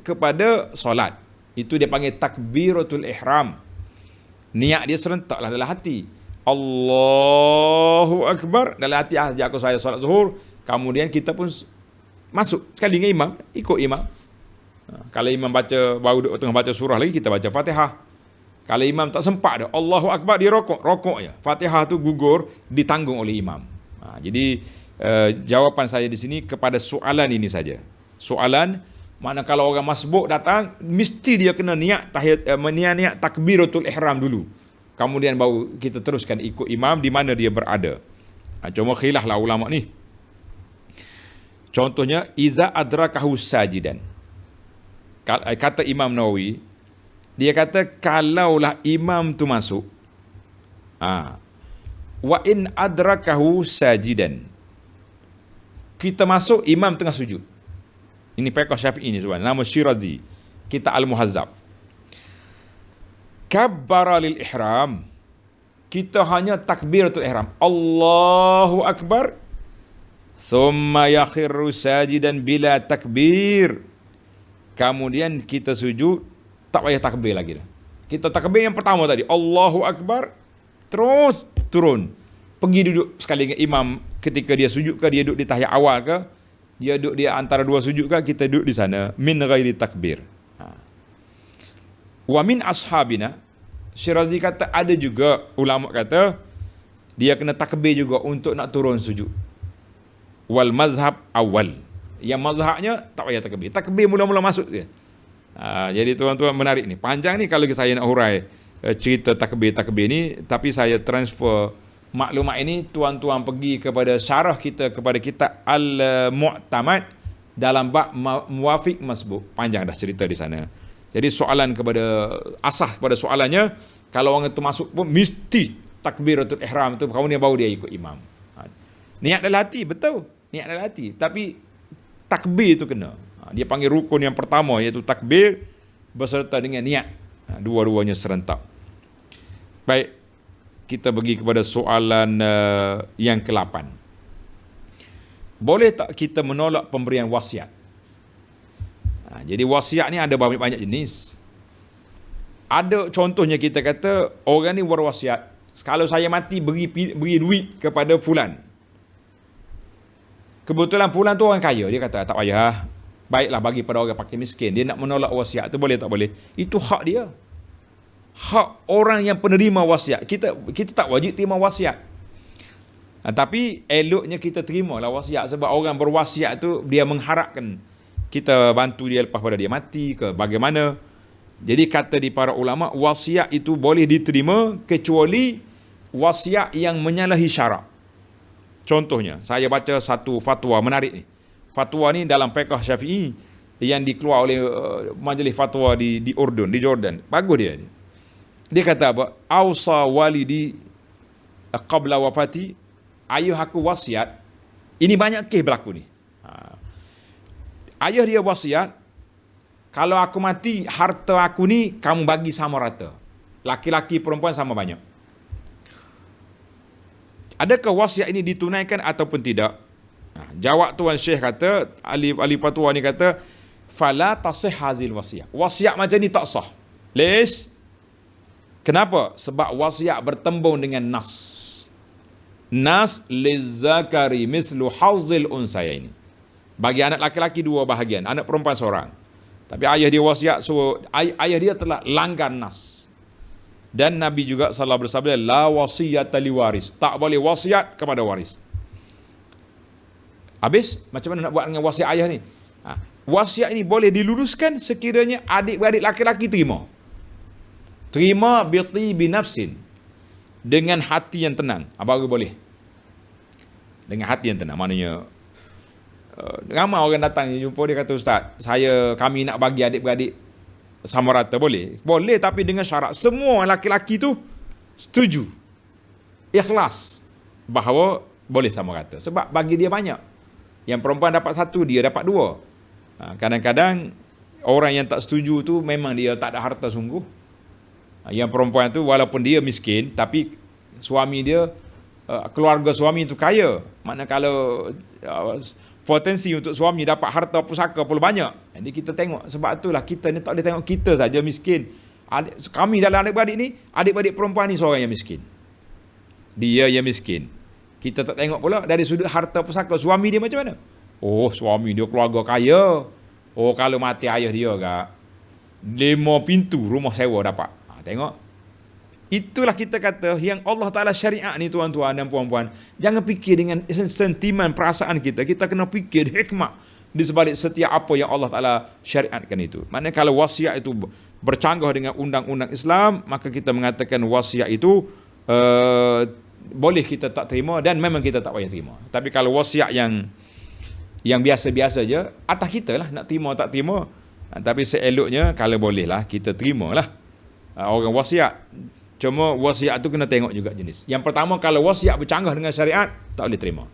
kepada solat. Itu dia panggil takbiratul ihram. Niat dia serentaklah dalam hati. Allahu Akbar dalam hati, sejak aku saya solat zuhur, kemudian kita pun masuk sekali dengan imam, ikut imam. Kalau imam baca, baru tengah baca surah lagi, kita baca Fatihah. Kalau imam tak sempat dah, Allahu Akbar, dia rokok je. Fatihah tu gugur, ditanggung oleh imam. Jadi jawapan saya di sini kepada soalan ini saja. Soalan, mana kalau orang masbuk datang, mesti dia kena niat niat takbiratul ihram dulu. Kemudian baru kita teruskan ikut imam di mana dia berada. Cuma khilaf lah ulama ni. Contohnya, iza adrakahu sajidan. Kata Imam Nawawi, dia kata kalaulah imam tu masuk, wa in adrakahu sajidan, kita masuk imam tengah sujud. Ini fiqh Syafi'i ni sebenarnya, nama Syirazi, kita Al-Muhazzab. Kabbara lil ihram, kita hanya takbiratul ihram, Allahu Akbar, thumma yakhirru sajidan bila takbir, kemudian kita sujud, tak payah takbir lagi dah. Kita takbir yang pertama tadi, Allahu Akbar, terus turun, pergi duduk sekali dengan imam. Ketika dia sujud ke, dia duduk di tahiyat awal ke, dia duduk di antara dua sujud ke, kita duduk di sana min ghairi takbir. Wa min ashabina, Syirazi kata ada juga ulama kata dia kena takbir juga untuk nak turun sujud. Wal mazhab awal, yang mazhabnya tak payah takbir, takbir mula-mula masuk dia. Jadi tuan-tuan, menarik ni, panjang ni kalau saya nak hurai cerita takbir ni, tapi saya transfer maklumat ini, tuan-tuan pergi kepada syarah kita kepada kitab Al-Mu'tamad dalam bab muwafiq masbuk, panjang dah cerita di sana. Jadi soalan kepada kepada soalannya, kalau orang itu masuk pun mesti takbiratul ihram tu, kemudian baru dia ikut imam. Niat dalam hati, betul, niat dalam hati, tapi takbir itu kena. Dia panggil rukun yang pertama, iaitu takbir, beserta dengan niat. Dua-duanya serentak. Baik, kita pergi kepada soalan yang ke-8. Boleh tak kita menolak pemberian wasiat? Jadi wasiat ni ada banyak jenis. Ada contohnya kita kata orang ni berwasiat, kalau saya mati beri duit kepada fulan. Kebetulan fulan tu orang kaya, dia kata tak payah, baiklah bagi pada orang pakai miskin. Dia nak menolak wasiat tu boleh tak boleh? Itu hak dia. Hak orang yang penerima wasiat. Kita tak wajib terima wasiat. Tapi eloknya kita terimalah wasiat, sebab orang berwasiat tu dia mengharapkan kita bantu dia lepas pada dia mati ke bagaimana. Jadi kata di para ulama, wasiat itu boleh diterima kecuali wasiat yang menyalahi syarak. Contohnya, saya baca satu fatwa menarik ni. Fatwa ni dalam fiqh Syafi'i yang dikeluar oleh majlis fatwa di Urdun, di Jordan. Bagus dia ni. Dia kata apa? Ausa walidi qabla wafati, ayah aku wasiat. Ini banyak kes berlaku ni. Ayah dia wasiat, kalau aku mati, harta aku ni kamu bagi sama rata. Laki-laki perempuan sama banyak. Adakah wasiat ini ditunaikan ataupun tidak? Jawab Tuan Syekh kata, ahli fatwa ni kata, fala tasih hazil wasiat. Wasiat macam ni tak sah. Lish? Kenapa? Sebab wasiat bertembung dengan nas. Nas lizzakari mislu hazil unsayaini. Bagi anak laki-laki 2 bahagian, anak perempuan seorang. Tapi ayah dia wasiat, so ayah dia telah langgar nas. Dan Nabi juga sallallahu bersabda, la wasiyata liwaris. Tak boleh wasiat kepada waris. Habis, macam mana nak buat dengan wasiat ayah ni? Wasiat ini boleh diluruskan sekiranya adik-beradik laki-laki terima. Terima bi nafsin. Dengan hati yang tenang. Baru boleh. Dengan hati yang tenang. Maknanya, ramai orang datang jumpa dia kata, Ustaz, kami nak bagi adik-beradik sama rata. Boleh? Boleh, tapi dengan syarat semua laki-laki tu setuju, ikhlas bahawa boleh sama rata. Sebab bagi dia banyak. Yang perempuan dapat 1, dia dapat 2. Kadang-kadang orang yang tak setuju tu memang dia tak ada harta sungguh. Yang perempuan tu walaupun dia miskin, tapi suami dia, keluarga suami tu kaya. Maknanya kalau potensi untuk suami dapat harta pusaka pun banyak. Jadi kita tengok, sebab itulah kita ni tak boleh tengok kita saja miskin. Kami dalam adik-beradik ni, adik-beradik perempuan ni seorang yang miskin. Dia yang miskin. Kita tak tengok pula dari sudut harta pusaka suami dia macam mana. Oh, suami dia keluarga kaya. Oh, kalau mati ayah dia kak, 5 pintu rumah sewa dapat. Tengok. Itulah kita kata yang Allah Ta'ala syariat ni tuan-tuan dan puan-puan. Jangan fikir dengan sentimen perasaan kita. Kita kena fikir hikmah di sebalik setiap apa yang Allah Ta'ala syariatkan itu. Maknanya kalau wasiat itu bercanggah dengan undang-undang Islam, maka kita mengatakan wasiat itu boleh kita tak terima dan memang kita tak payah terima. Tapi kalau wasiat yang biasa-biasa je, atas kita lah nak terima tak terima. Tapi seeloknya kalau boleh lah kita terima lah orang wasiat. Cuma wasiat tu kena tengok juga jenis. Yang pertama, kalau wasiat bercanggah dengan syariat, tak boleh terima.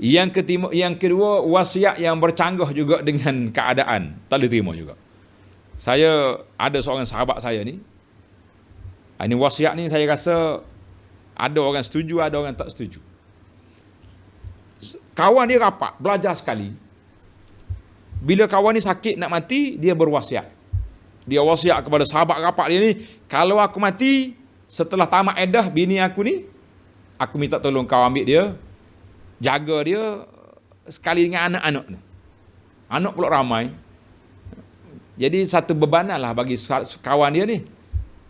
Yang kedua, wasiat yang bercanggah juga dengan keadaan, tak boleh terima juga. Saya ada seorang sahabat saya ni. Ini wasiat ni saya rasa ada orang setuju, ada orang tak setuju. Kawan dia rapat, belajar sekali. Bila kawan ni sakit nak mati, dia berwasiat. Dia wasiat kepada sahabat rapat dia ni, kalau aku mati, setelah tamat iddah bini aku ni, aku minta tolong kau ambil dia, jaga dia sekali dengan anak-anak ni. Anak pula ramai. Jadi satu bebanan lah bagi kawan dia ni.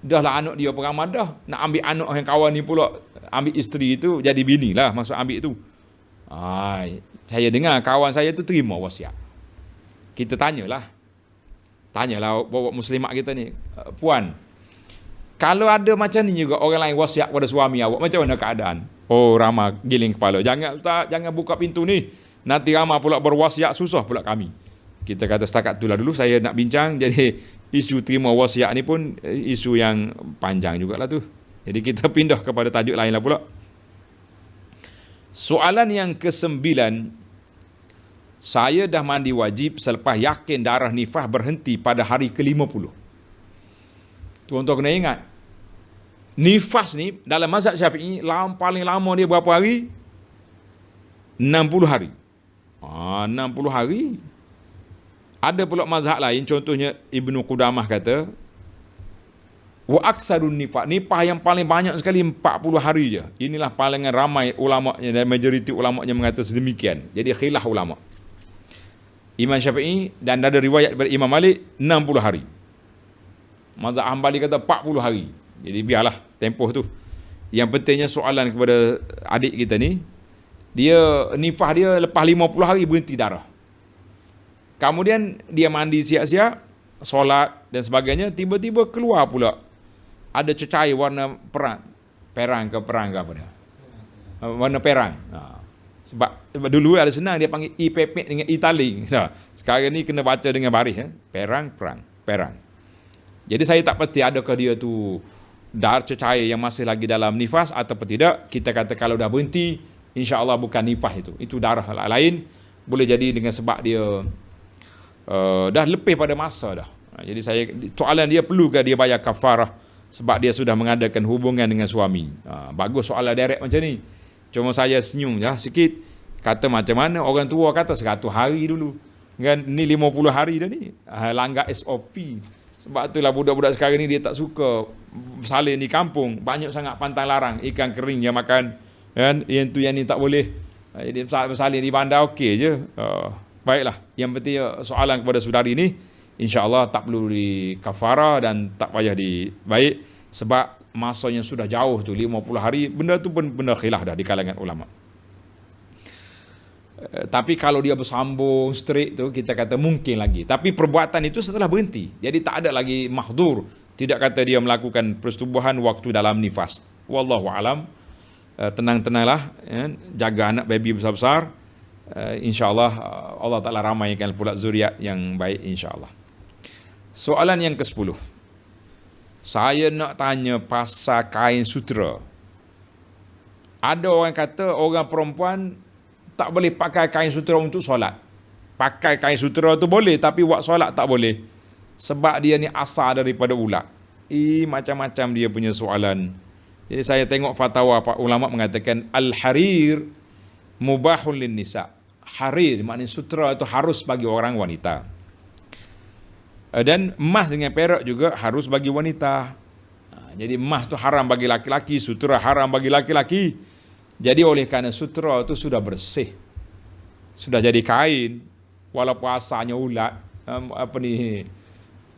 Dah lah anak dia peramal dah, nak ambil anak yang kawan ni pula, ambil isteri tu jadi bini lah, maksud ambil tu. Saya dengar kawan saya tu terima wasiat. Kita tanyalah bawa muslimat kita ni, puan, kalau ada macam ni juga orang lain wasiat pada suami awak, macam mana keadaan? Oh, Rama giling kepala. Jangan Ustaz, jangan buka pintu ni. Nanti Rama pula berwasiat, susah pula kami. Kita kata setakat itulah dulu saya nak bincang. Jadi isu terima wasiat ni pun isu yang panjang jugalah tu. Jadi kita pindah kepada tajuk lain lah pula. Soalan yang ke-9, saya dah mandi wajib selepas yakin darah nifas berhenti pada hari ke-50. Tuan-tuan kena ingat, nifas ni dalam mazhab Syafi'i paling lama dia berapa hari? 60 hari. 60 hari. Ada pula mazhab lain, contohnya Ibnu Qudamah kata, wa aktsarun nifah yang paling banyak sekali 40 hari je. Inilah palingan ramai ulama'nya dan majoriti ulama'nya mengata sedemikian. Jadi khilaf ulama'. Imam Syafi'i dan ada riwayat daripada Imam Malik 60 hari. Mazhab Hambali kata 40 hari. Jadi biarlah tempoh tu. Yang pentingnya soalan kepada adik kita ni, dia nifah dia lepas 50 hari berhenti darah. Kemudian dia mandi siap-siap, solat dan sebagainya, tiba-tiba keluar pula ada cecair warna perang ke apa dia? Warna perang. Sebab dulu ada senang dia panggil i pepek dengan i taling. Sekarang ni kena baca dengan baris, perang. Jadi saya tak pasti adakah dia tu darah cecair yang masih lagi dalam nifas atau tidak. Kita kata kalau dah berhenti, insya-Allah bukan nifas itu. Itu darah lain, boleh jadi dengan sebab dia dah lebih pada masa dah. Jadi soalan dia, perlukah dia bayar kafarah sebab dia sudah mengadakan hubungan dengan suami? Bagus soalan direct macam ni. Cuma saya senyum sikit. Kata macam mana orang tua kata 100 hari dulu. Kan ni 50 hari dah ni. Langgar SOP. Sebab itulah budak-budak sekarang ni dia tak suka bersalin di kampung. Banyak sangat pantang larang. Ikan kering yang makan. Kan? Yang tu yang ni tak boleh. Jadi bersalin di bandar okey je. Baiklah. Yang penting soalan kepada saudari ni, insya-Allah tak perlu di kafara dan tak payah baik sebab masanya sudah jauh tu 50 hari. Benda tu pun benda khilaf dah di kalangan ulama. Tapi kalau dia bersambung straight tu, kita kata mungkin lagi. Tapi perbuatan itu setelah berhenti. Jadi tak ada lagi mahdur. Tidak kata dia melakukan persetubuhan waktu dalam nifas. Wallahu alam. Tenang-tenanglah, jaga anak baby besar-besar. InsyaAllah Allah Ta'ala ramaikan pula zuriat yang baik, insyaAllah. Soalan yang ke-10. Saya nak tanya pasal kain sutera. Ada orang kata orang perempuan tak boleh pakai kain sutera untuk solat. Pakai kain sutera tu boleh, tapi buat solat tak boleh. Sebab dia ni asal daripada ulat. Macam-macam dia punya soalan. Jadi saya tengok fatwa Pak ulama mengatakan al-harir mubahun lin nisa. Harir maknanya sutera itu harus bagi orang wanita. Dan emas dengan perak juga harus bagi wanita. Jadi emas tu haram bagi laki-laki, sutera haram bagi laki-laki. Jadi oleh kerana sutera itu sudah bersih, sudah jadi kain, walaupun asalnya ulat,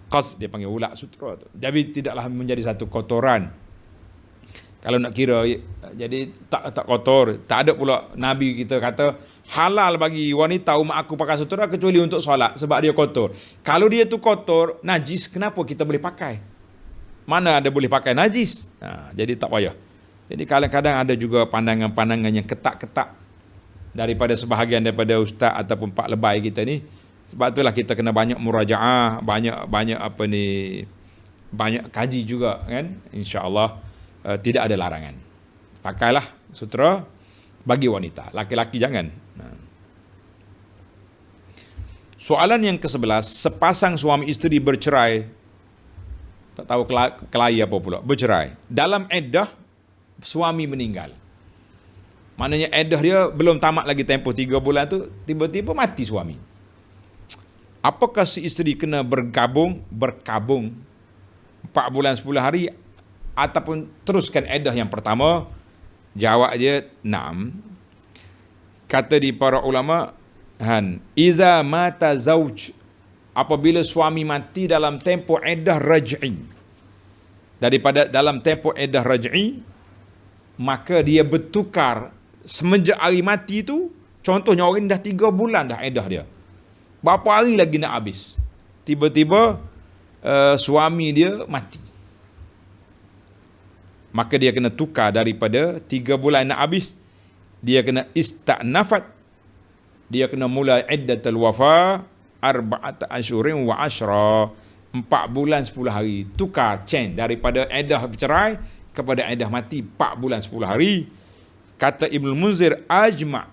qas dia panggil ulat sutera tu. Jadi tidaklah menjadi satu kotoran. Kalau nak kira, jadi tak kotor. Tak ada pula Nabi kita kata halal bagi wanita umat aku pakai sutera kecuali untuk solat sebab dia kotor. Kalau dia tu kotor, najis, kenapa kita boleh pakai? Mana ada boleh pakai najis? Jadi tak payah. Jadi kadang-kadang ada juga pandangan-pandangan yang ketak-ketak daripada sebahagian daripada ustaz ataupun pak lebay kita ni. Sebab itulah kita kena banyak murajaah, banyak banyak kaji juga kan. Insya-Allah tidak ada larangan. Pakailah sutera bagi wanita, laki-laki jangan. Soalan yang ke-11, sepasang suami isteri bercerai, tak tahu kelahi apa pula, bercerai. Dalam iddah suami meninggal. Maknanya iddah dia belum tamat lagi tempoh 3 bulan tu, tiba-tiba mati suami. Apakah si isteri kena berkabung 4 bulan 10 hari ataupun teruskan iddah yang pertama? Jawab dia, na'am. Kata di para ulama, iza mata zauj, apabila suami mati dalam tempoh iddah raj'i, daripada dalam tempoh iddah raj'i, maka dia bertukar semenjak hari mati tu. Contohnya orang dah 3 bulan dah iddah dia, berapa hari lagi nak habis, tiba-tiba suami dia mati, maka dia kena tukar daripada 3 bulan nak habis, dia kena ista'nafat, dia kena mula iddatul wafa 4 asyurin wa 10, 4 bulan 10 hari, tukar change daripada iddah bercerai kepada iddah mati 4 bulan 10 hari. Kata Ibnu Munzir, ajma'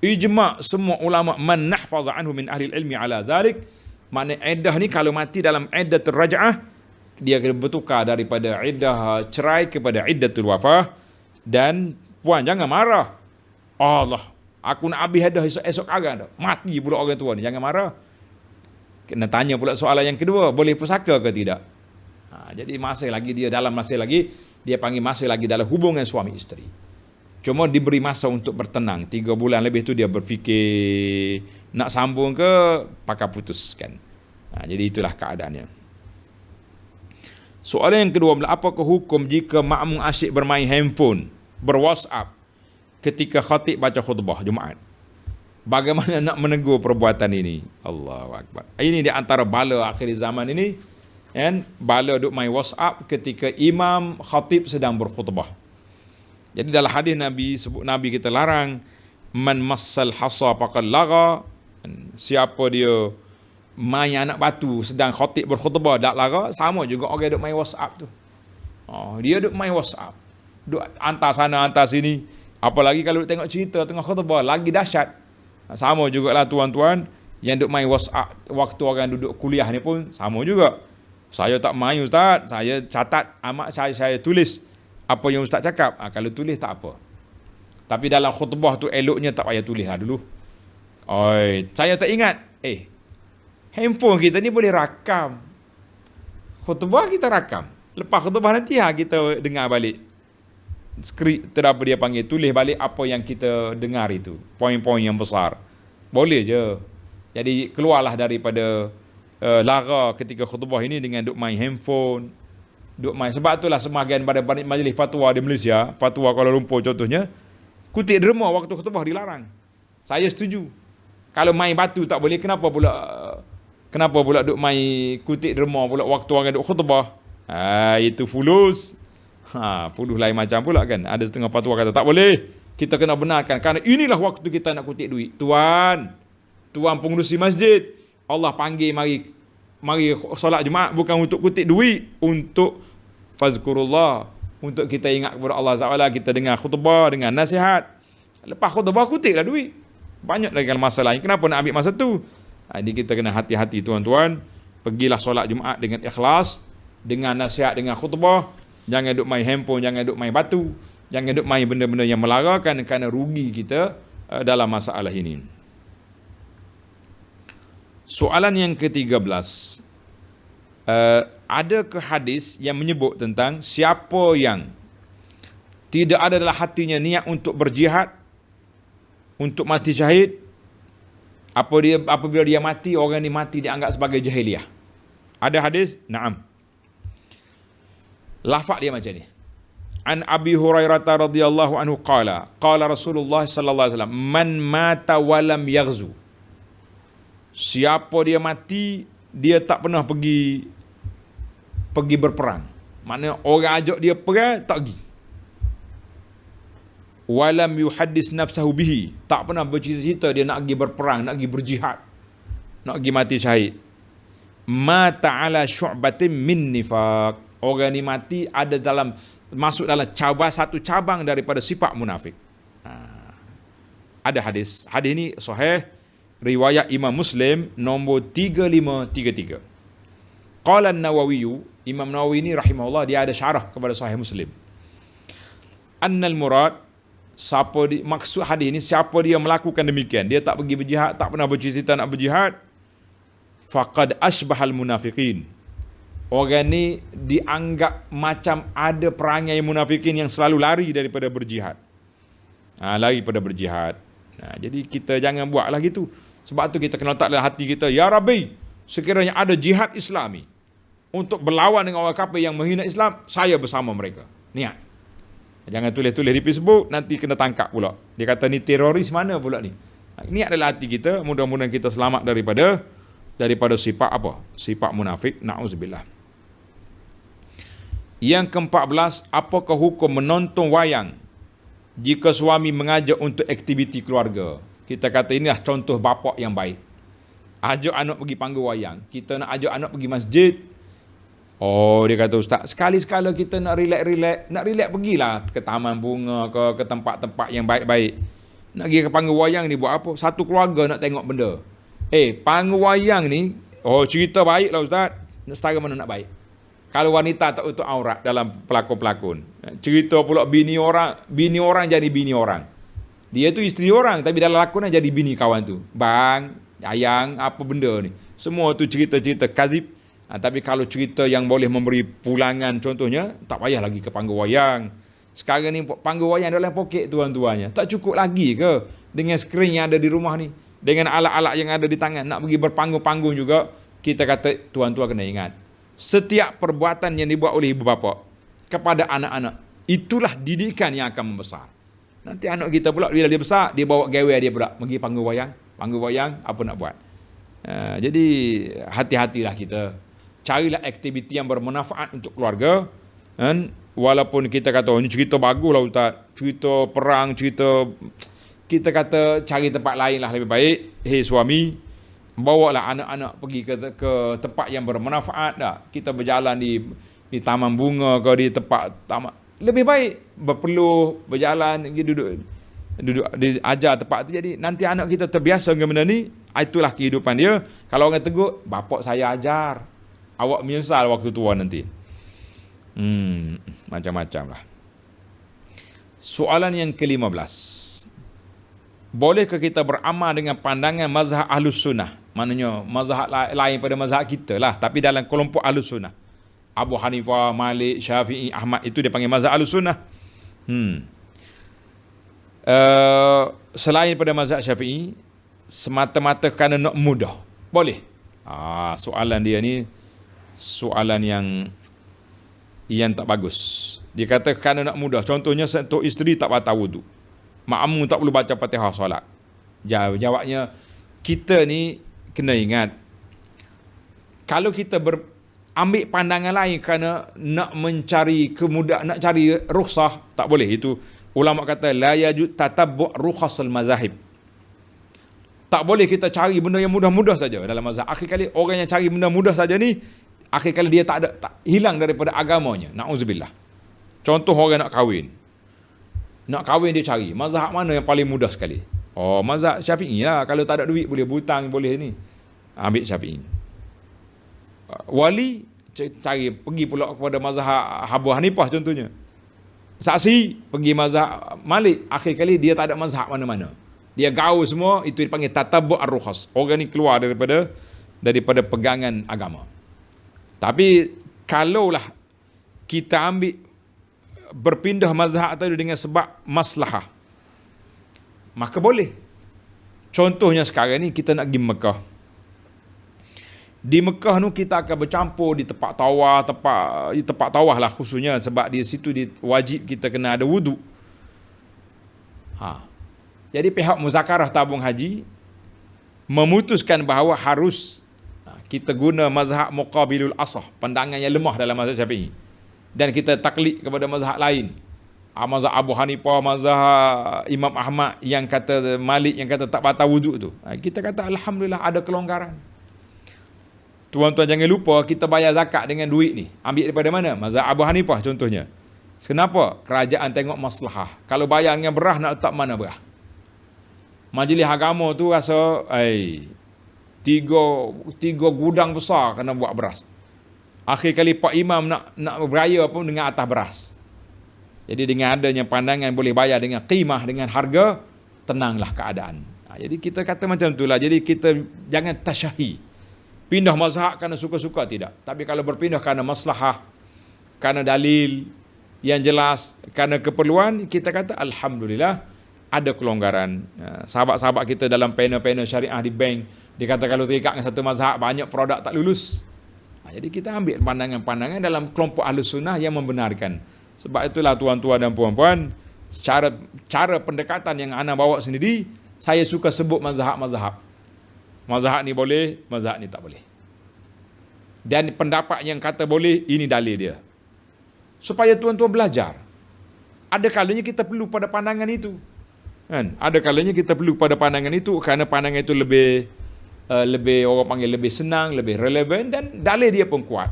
ijma' semua ulama man nahfaza anhu min ahli ilmi ala zalik. Makna iddah ni kalau mati dalam iddatul raj'ah, dia kena bertukar daripada iddah cerai kepada iddatul wafah. Dan puan jangan marah. Allah, aku nak habis iddah esok hari dah. Mati pula orang tua ni. Jangan marah. Kena tanya pula soalan yang kedua, boleh pusaka ke tidak? Jadi masih lagi dia panggil masih lagi dalam hubungan suami isteri. Cuma diberi masa untuk bertenang. 3 bulan lebih tu dia berfikir nak sambung ke, pakai putuskan. Jadi itulah keadaannya. Soalan yang kedua, apakah hukum jika makmum asyik bermain handphone, berwhatsapp ketika khatib baca khutbah Jumaat? Bagaimana nak menegur perbuatan ini? Allahu Akbar. Ini di antara bala akhir zaman ini. Kan? Bala duk main WhatsApp ketika imam khatib sedang berkhutbah. Jadi dalam hadis Nabi kita larang, man massal hasa faqad lagha. Siapa dia main anak batu sedang khatib berkhutbah dak lara, sama juga orang duk main WhatsApp tu. Dia duk main WhatsApp. Duk hantar sana hantar sini. Apalagi kalau tengok cerita tengah khutbah lagi dahsyat. Sama jugalah tuan-tuan yang duk main WhatsApp waktu orang duduk kuliah ni pun sama juga. Saya tak main ustaz, saya catat amat saya tulis apa yang ustaz cakap. Kalau tulis tak apa. Tapi dalam khutbah tu eloknya tak payah tulis lah dulu. Saya tak ingat. Handphone kita ni boleh rakam. Khutbah kita rakam. Lepas khutbah nanti kita dengar balik. Skrip terapa dia panggil, tulis balik apa yang kita dengar itu, poin-poin yang besar. Boleh je. Jadi keluarlah daripada lara ketika khutbah ini dengan duk main handphone, duk main. Sebab itulah sebahagian pada majlis fatwa di Malaysia, fatwa Kuala Lumpur contohnya, kutip derma waktu khutbah dilarang. Saya setuju. Kalau main batu tak boleh, kenapa pula duk main kutip derma pula waktu orang duk khutbah? Itu fulus. Fulus lain macam pula kan. Ada setengah fatwa kata tak boleh. Kita kena benarkan kerana inilah waktu kita nak kutip duit. Tuan pengurusi masjid, Allah panggil mari solat Jumaat bukan untuk kutip duit, untuk fazkurullah, untuk kita ingat kepada Allah Ta'ala, kita dengar khutbah dengan nasihat. Lepas khutbah kutiplah duit. Banyak lagi masalah lain. Kenapa nak ambil masa tu? Jadi kita kena hati-hati tuan-tuan. Pergilah solat Jumaat dengan ikhlas, dengan nasihat, dengan khutbah. Jangan duk main handphone, jangan duk main batu, jangan duk main benda-benda yang melarakan kerana rugi kita dalam masalah ini. Soalan yang ke-13. Adakah hadis yang menyebut tentang siapa yang tidak ada dalam hatinya niat untuk berjihad, untuk mati syahid, apabila dia mati, orang ni mati dianggap sebagai jahiliyah? Ada hadis? Naam. Lafaz dia macam ni. An Abi Hurairah radhiyallahu anhu qala Rasulullah sallallahu alaihi wasallam, man mata wa lam yaghzu. Siapa dia mati, dia tak pernah pergi berperang. Maknanya orang ajak dia perang, tak pergi. Wa lam yuhaddis nafsahu bihi, tak pernah bercita-cita dia nak pergi berperang, nak pergi berjihad, nak pergi mati syahid. Mata ala syu'batin min nifaq. Orang ni mati masuk dalam satu cabang daripada sifat munafik. Ada hadis ini sahih, riwayat Imam Muslim nombor 3533. Qala an-Nawawi, Imam Nawawi ni rahimahullah, dia ada syarah kepada sahih Muslim. Annal murad, maksud hadis ini, siapa dia melakukan demikian, dia tak pergi berjihad, tak pernah bercita-cita nak berjihad, faqad asbahal munafiqin. Orang ni dianggap macam ada perangai munafikin yang selalu lari daripada berjihad. Lari pada berjihad. Jadi kita jangan buatlah gitu. Sebab tu kita kena letak dalam hati kita, ya Rabbi, sekiranya ada jihad Islami untuk berlawan dengan orang kafir yang menghina Islam, saya bersama mereka. Niat. Jangan tulis-tulis di Facebook, nanti kena tangkap pula. Dia kata ni teroris mana pula ni. Niat dalam hati kita, mudah-mudahan kita selamat daripada sifat apa? Sifat munafik. Na'udzubillah. Yang ke-14, apakah hukum menonton wayang jika suami mengajak untuk aktiviti keluarga? Kita kata inilah contoh bapa yang baik. Ajak anak pergi panggung wayang. Kita nak ajak anak pergi masjid. Dia kata, ustaz, sekali-sekala kita nak relax, pergilah ke taman bunga, ke tempat-tempat yang baik-baik. Nak pergi ke panggung wayang ni buat apa? Satu keluarga nak tengok benda. Panggung wayang ni, cerita baik lah Ustaz. Setara mana nak baik? Kalau wanita tak tutup aurat dalam pelakon-pelakon. Cerita pula bini orang jadi bini orang. Dia tu isteri orang, tapi dalam lakonan jadi bini kawan tu. Bang, ayang, apa benda ni. Semua tu cerita-cerita kazib. Tapi kalau cerita yang boleh memberi pulangan contohnya, tak payah lagi ke panggung wayang. Sekarang ni panggung wayang dalam poket tuan-tuannya. Tak cukup lagi ke dengan skrin yang ada di rumah ni? Dengan alat-alat yang ada di tangan. Nak pergi berpanggung-panggung juga, kita kata tuan-tuan kena ingat. Setiap perbuatan yang dibuat oleh ibu bapa kepada anak-anak, itulah didikan yang akan membesar. Nanti anak kita pula bila dia besar, dia bawa gawe dia pula pergi panggung wayang. Panggung wayang, apa nak buat? Jadi hati-hatilah kita. Carilah aktiviti yang bermanfaat untuk keluarga. Dan walaupun kita kata, ini cerita bagus lah Ustaz. Cerita perang, kita kata cari tempat lain lah lebih baik. Suami, bawalah anak-anak pergi ke tempat yang bermanfaat dah. Kita berjalan di taman bunga ke di tempat taman. Lebih baik berpeluh, berjalan, duduk diajar tempat tu. Jadi nanti anak kita terbiasa dengan benda ni. Itulah kehidupan dia. Kalau orang tegur, bapak saya ajar. Awak menyesal waktu tua nanti. Macam-macam lah. Soalan yang ke-15. Bolehkah kita beramal dengan pandangan mazhab Ahlus Sunnah? Maknanya mazhab lain pada mazhab kita lah. Tapi dalam kelompok Ahlus Sunnah. Abu Hanifah, Malik, Syafi'i, Ahmad, itu dia panggil mazhab Ahlus Sunnah. Selain pada mazhab Syafi'i, semata-mata kerana nak mudah. Boleh? Soalan dia ni soalan yang tak bagus. Dia kata kerana nak mudah. Contohnya untuk isteri tak batal wudu. Makmum tak perlu baca Fatihah solat. Jawabnya, kita ni kena ingat, kalau kita ambil pandangan lain kerana nak mencari kemudahan, nak cari rukhsah, tak boleh. Itu ulama kata la yajud tatabbu' rukhasal mazahib. Tak boleh kita cari benda yang mudah-mudah saja dalam mazhab. Akhir kali orang yang cari benda mudah saja ni, akhir kali dia tak hilang daripada agamanya. Na'udzubillah. Contoh orang nak kahwin. Nak kahwin dia cari mazhab mana yang paling mudah sekali. Mazhab Syafi'i lah. Kalau tak ada duit boleh butang, boleh ni. Ambil Syafi'i. Wali pergi pula kepada mazhab Abu Hanifah contohnya. Saksi pergi mazhab Malik. Akhir kali dia tak ada mazhab mana-mana. Dia gaul semua, itu dipanggil tatabbu' ar-rukhas. Orang ni keluar daripada pegangan agama. Tapi kalaulah kita berpindah mazhab tadi dengan sebab maslahah, maka boleh. Contohnya sekarang ni kita nak pergi Mekah. Di Mekah tu kita akan bercampur di tempat tawaf lah khususnya, sebab di situ wajib kita kena ada wudu. Jadi pihak muzakarah tabung haji memutuskan bahawa harus kita guna mazhab muqabilul asah, pandangan yang lemah dalam mazhab Syafi'i, dan kita taklid kepada mazhab lain. Mazhab Abu Hanifah, mazhab Imam Ahmad yang kata, Malik yang kata tak batal wuduk tu. Kita kata alhamdulillah ada kelonggaran. Tuan-tuan jangan lupa kita bayar zakat dengan duit ni. Ambil daripada mana? Mazhab Abu Hanifah contohnya. Kenapa? Kerajaan tengok maslahah. Kalau bayar dengan berah, nak letak mana berah? Majlis agama tu rasa tiga gudang besar kena buat beras. Akhir kali Pak Imam nak beraya pun dengan atas beras. Jadi dengan adanya pandangan boleh bayar dengan qimah, dengan harga, tenanglah keadaan. Jadi kita kata macam itulah. Jadi kita jangan tasyahi. Pindah mazhab kerana suka-suka, tidak. Tapi kalau berpindah kerana maslahah, kerana dalil yang jelas, kerana keperluan, kita kata alhamdulillah ada kelonggaran. Sahabat-sahabat kita dalam panel-panel syariah di bank, dia kata kalau terikat dengan satu mazhab, banyak produk tak lulus. Jadi kita ambil pandangan-pandangan dalam kelompok Ahlus Sunnah yang membenarkan. Sebab itulah tuan-tuan dan puan-puan, cara pendekatan yang ana bawa sendiri, saya suka sebut mazhab-mazhab. Mazhab ni boleh, mazhab ni tak boleh. Dan pendapat yang kata boleh, ini dalil dia. Supaya tuan-tuan belajar. Ada kalanya kita perlu pada pandangan itu. Ada kalanya kita perlu pada pandangan itu kerana pandangan itu lebih orang panggil lebih senang, lebih relevan, dan dalil dia pun kuat.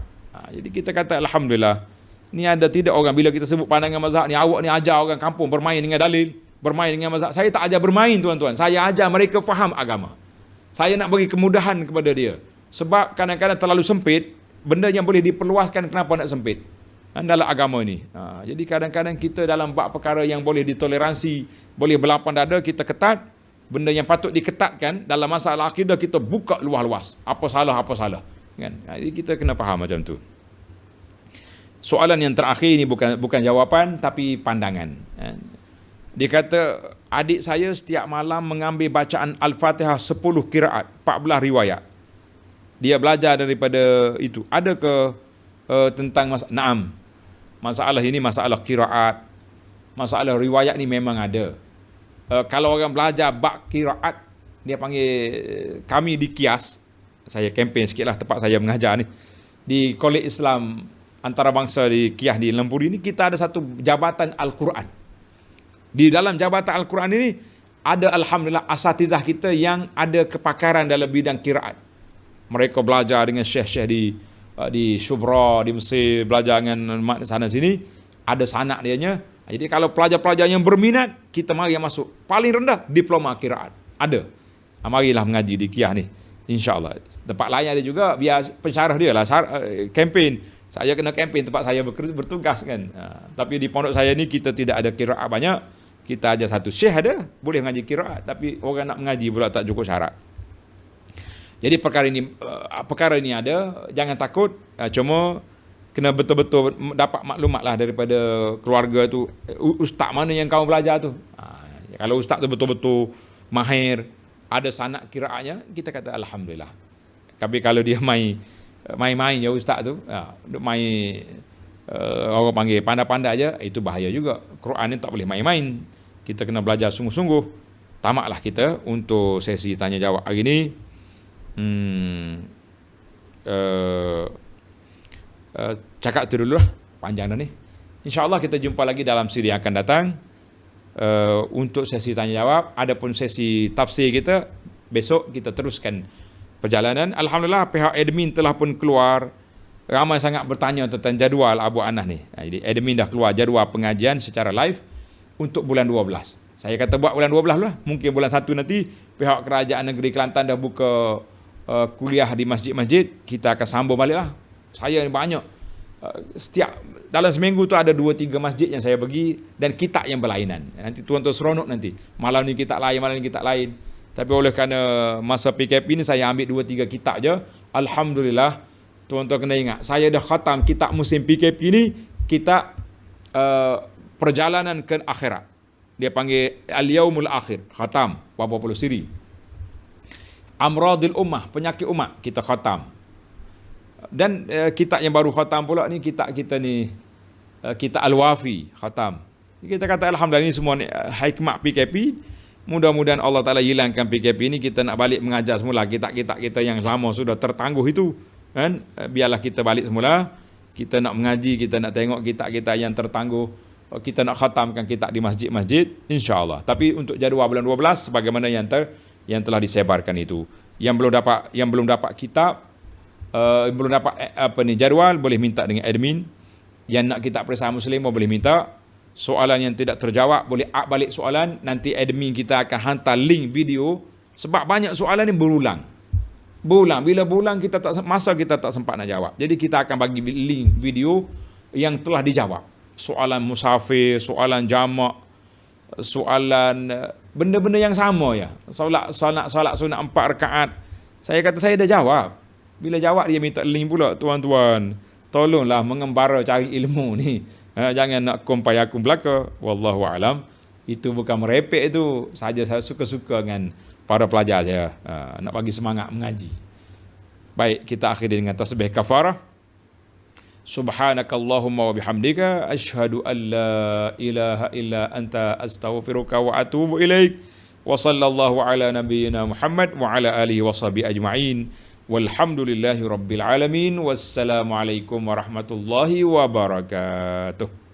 Jadi kita kata alhamdulillah. Ni ada tidak orang bila kita sebut pandangan mazhab ni, awak ni ajar orang kampung bermain dengan dalil, bermain dengan mazhab. Saya tak ajar bermain tuan-tuan. Saya ajar mereka faham agama. Saya nak bagi kemudahan kepada dia. Sebab kadang-kadang terlalu sempit, benda yang boleh diperluaskan, kenapa nak sempit? Dalam agama ni. Jadi kadang-kadang kita dalam bab perkara yang boleh ditoleransi, boleh berlapang dada, kita ketat. Benda yang patut diketatkan dalam masalah akidah, kita buka luas-luas. Apa salah. Kan? Jadi kita kena faham macam tu. Soalan yang terakhir ini bukan jawapan, tapi pandangan. Dia kata, adik saya setiap malam mengambil bacaan Al-Fatihah 10 qiraat, 14 riwayat. Dia belajar daripada itu. Ada ke tentang Naam. Masalah ini masalah qiraat. Masalah riwayat ni memang ada. Kalau orang belajar bab qiraat, dia panggil, kami di Kias, saya kempen sikit lah tempat saya mengajar ni, di Kolej Islam Antarabangsa di Kias di Lempuri ni, kita ada satu jabatan Al-Quran. Di dalam jabatan Al-Quran ini ada alhamdulillah asatizah kita yang ada kepakaran dalam bidang qiraat. Mereka belajar dengan syekh-syekh di Shubra, di Mesir, belajar dengan sana sini, ada sanak dianya. Jadi kalau pelajar-pelajar yang berminat, kita mari masuk. Paling rendah diploma qiraat. Ada. Marilah mengaji di Kiah ni. InsyaAllah. Tempat lain ada juga, biar pensyarah dia lah, kempen. Saya kena kempen tempat saya bertugas kan. Tapi di pondok saya ni kita tidak ada qiraat banyak. Kita aja satu syekh ada, boleh mengaji qiraat, tapi orang nak mengaji pula tak cukup syarat. Jadi perkara ini ada, jangan takut, cuma kena betul-betul dapat maklumat lah daripada keluarga tu, ustaz mana yang kau belajar tu. Kalau ustaz tu betul-betul mahir, ada sanak qiraatnya, kita kata alhamdulillah. Tapi kalau dia main-main ya ustaz tu, main orang panggil pandai-pandai aja, itu bahaya juga. Quran ni tak boleh main-main. Kita kena belajar sungguh-sungguh. Tamaklah kita untuk sesi tanya jawab hari ni. Cakap tu dulu lah, panjang dah ni. InsyaAllah kita jumpa lagi dalam siri yang akan datang. Untuk sesi tanya jawab, adapun sesi tafsir kita, besok kita teruskan perjalanan. Alhamdulillah pihak admin telah pun keluar. Ramai sangat bertanya tentang jadual Abu Anas ni. Jadi admin dah keluar jadual pengajian secara live untuk bulan 12. Saya kata buat bulan 12 lah. Mungkin bulan 1 nanti pihak kerajaan negeri Kelantan dah buka kuliah di masjid-masjid. Kita akan sambung balik lah. Saya banyak. Setiap dalam seminggu tu ada 2-3 masjid yang saya pergi dan kitab yang berlainan. Nanti tuan-tuan seronok nanti. Malam ni kitab lain, malam ni kitab lain. Tapi oleh kerana masa PKP ni saya ambil 2-3 kitab je. Alhamdulillah. Tuan-tuan kena ingat, saya dah khatam kitab musim PKP ni, kitab perjalanan ke akhirat. Dia panggil Al-Yaumul Akhir, khatam, berapa puluh siri. Amradil Ummah, penyakit umat, kita khatam. Dan kitab yang baru khatam pula ni, kitab kita ni, kitab Al-Wafi, khatam. Kita kata Alhamdulillah ini semua hikmah PKP. Mudah-mudahan Allah Ta'ala hilangkan PKP ni, kita nak balik mengajar semula kitab-kitab kita yang lama sudah tertangguh itu. Kan? Biarlah kita balik semula. Kita nak mengaji, kita nak tengok kitab-kitab yang tertangguh. Kita nak khatamkan kitab di masjid-masjid, insya-Allah. Tapi untuk jadual bulan 12 sebagaimana yang telah disebarkan itu. Yang belum dapat kitab, belum dapat jadual, boleh minta dengan admin. Yang nak kitab Perisai Muslim boleh minta. Soalan yang tidak terjawab boleh balik soalan, nanti admin kita akan hantar link video sebab banyak soalan ni berulang. Bila berulang kita tak sempat nak jawab. Jadi kita akan bagi link video yang telah dijawab. Soalan musafir, soalan jamak, soalan benda-benda yang sama ya. Solat sunat 4 rakaat. Saya kata saya dah jawab. Bila jawab dia minta link pula, tuan-tuan. Tolonglah mengembara cari ilmu ni. Jangan nak kumpayakum belaka. Wallahu alam. Itu bukan merepek itu. Saja saya suka-suka dengan para pelajar saya, nak bagi semangat mengaji. Baik, kita akhiri dengan tasbih kafarah. Subhanakallahumma wa bihamdika asyhadu an la ilaha illa anta astaghfiruka wa atubu ilaik. Wa sallallahu ala nabiyyina Muhammad wa ala alihi wa sahbihi ajma'in. Walhamdulillahi rabbil alamin. Wassalamu alaikum warahmatullahi wabarakatuh.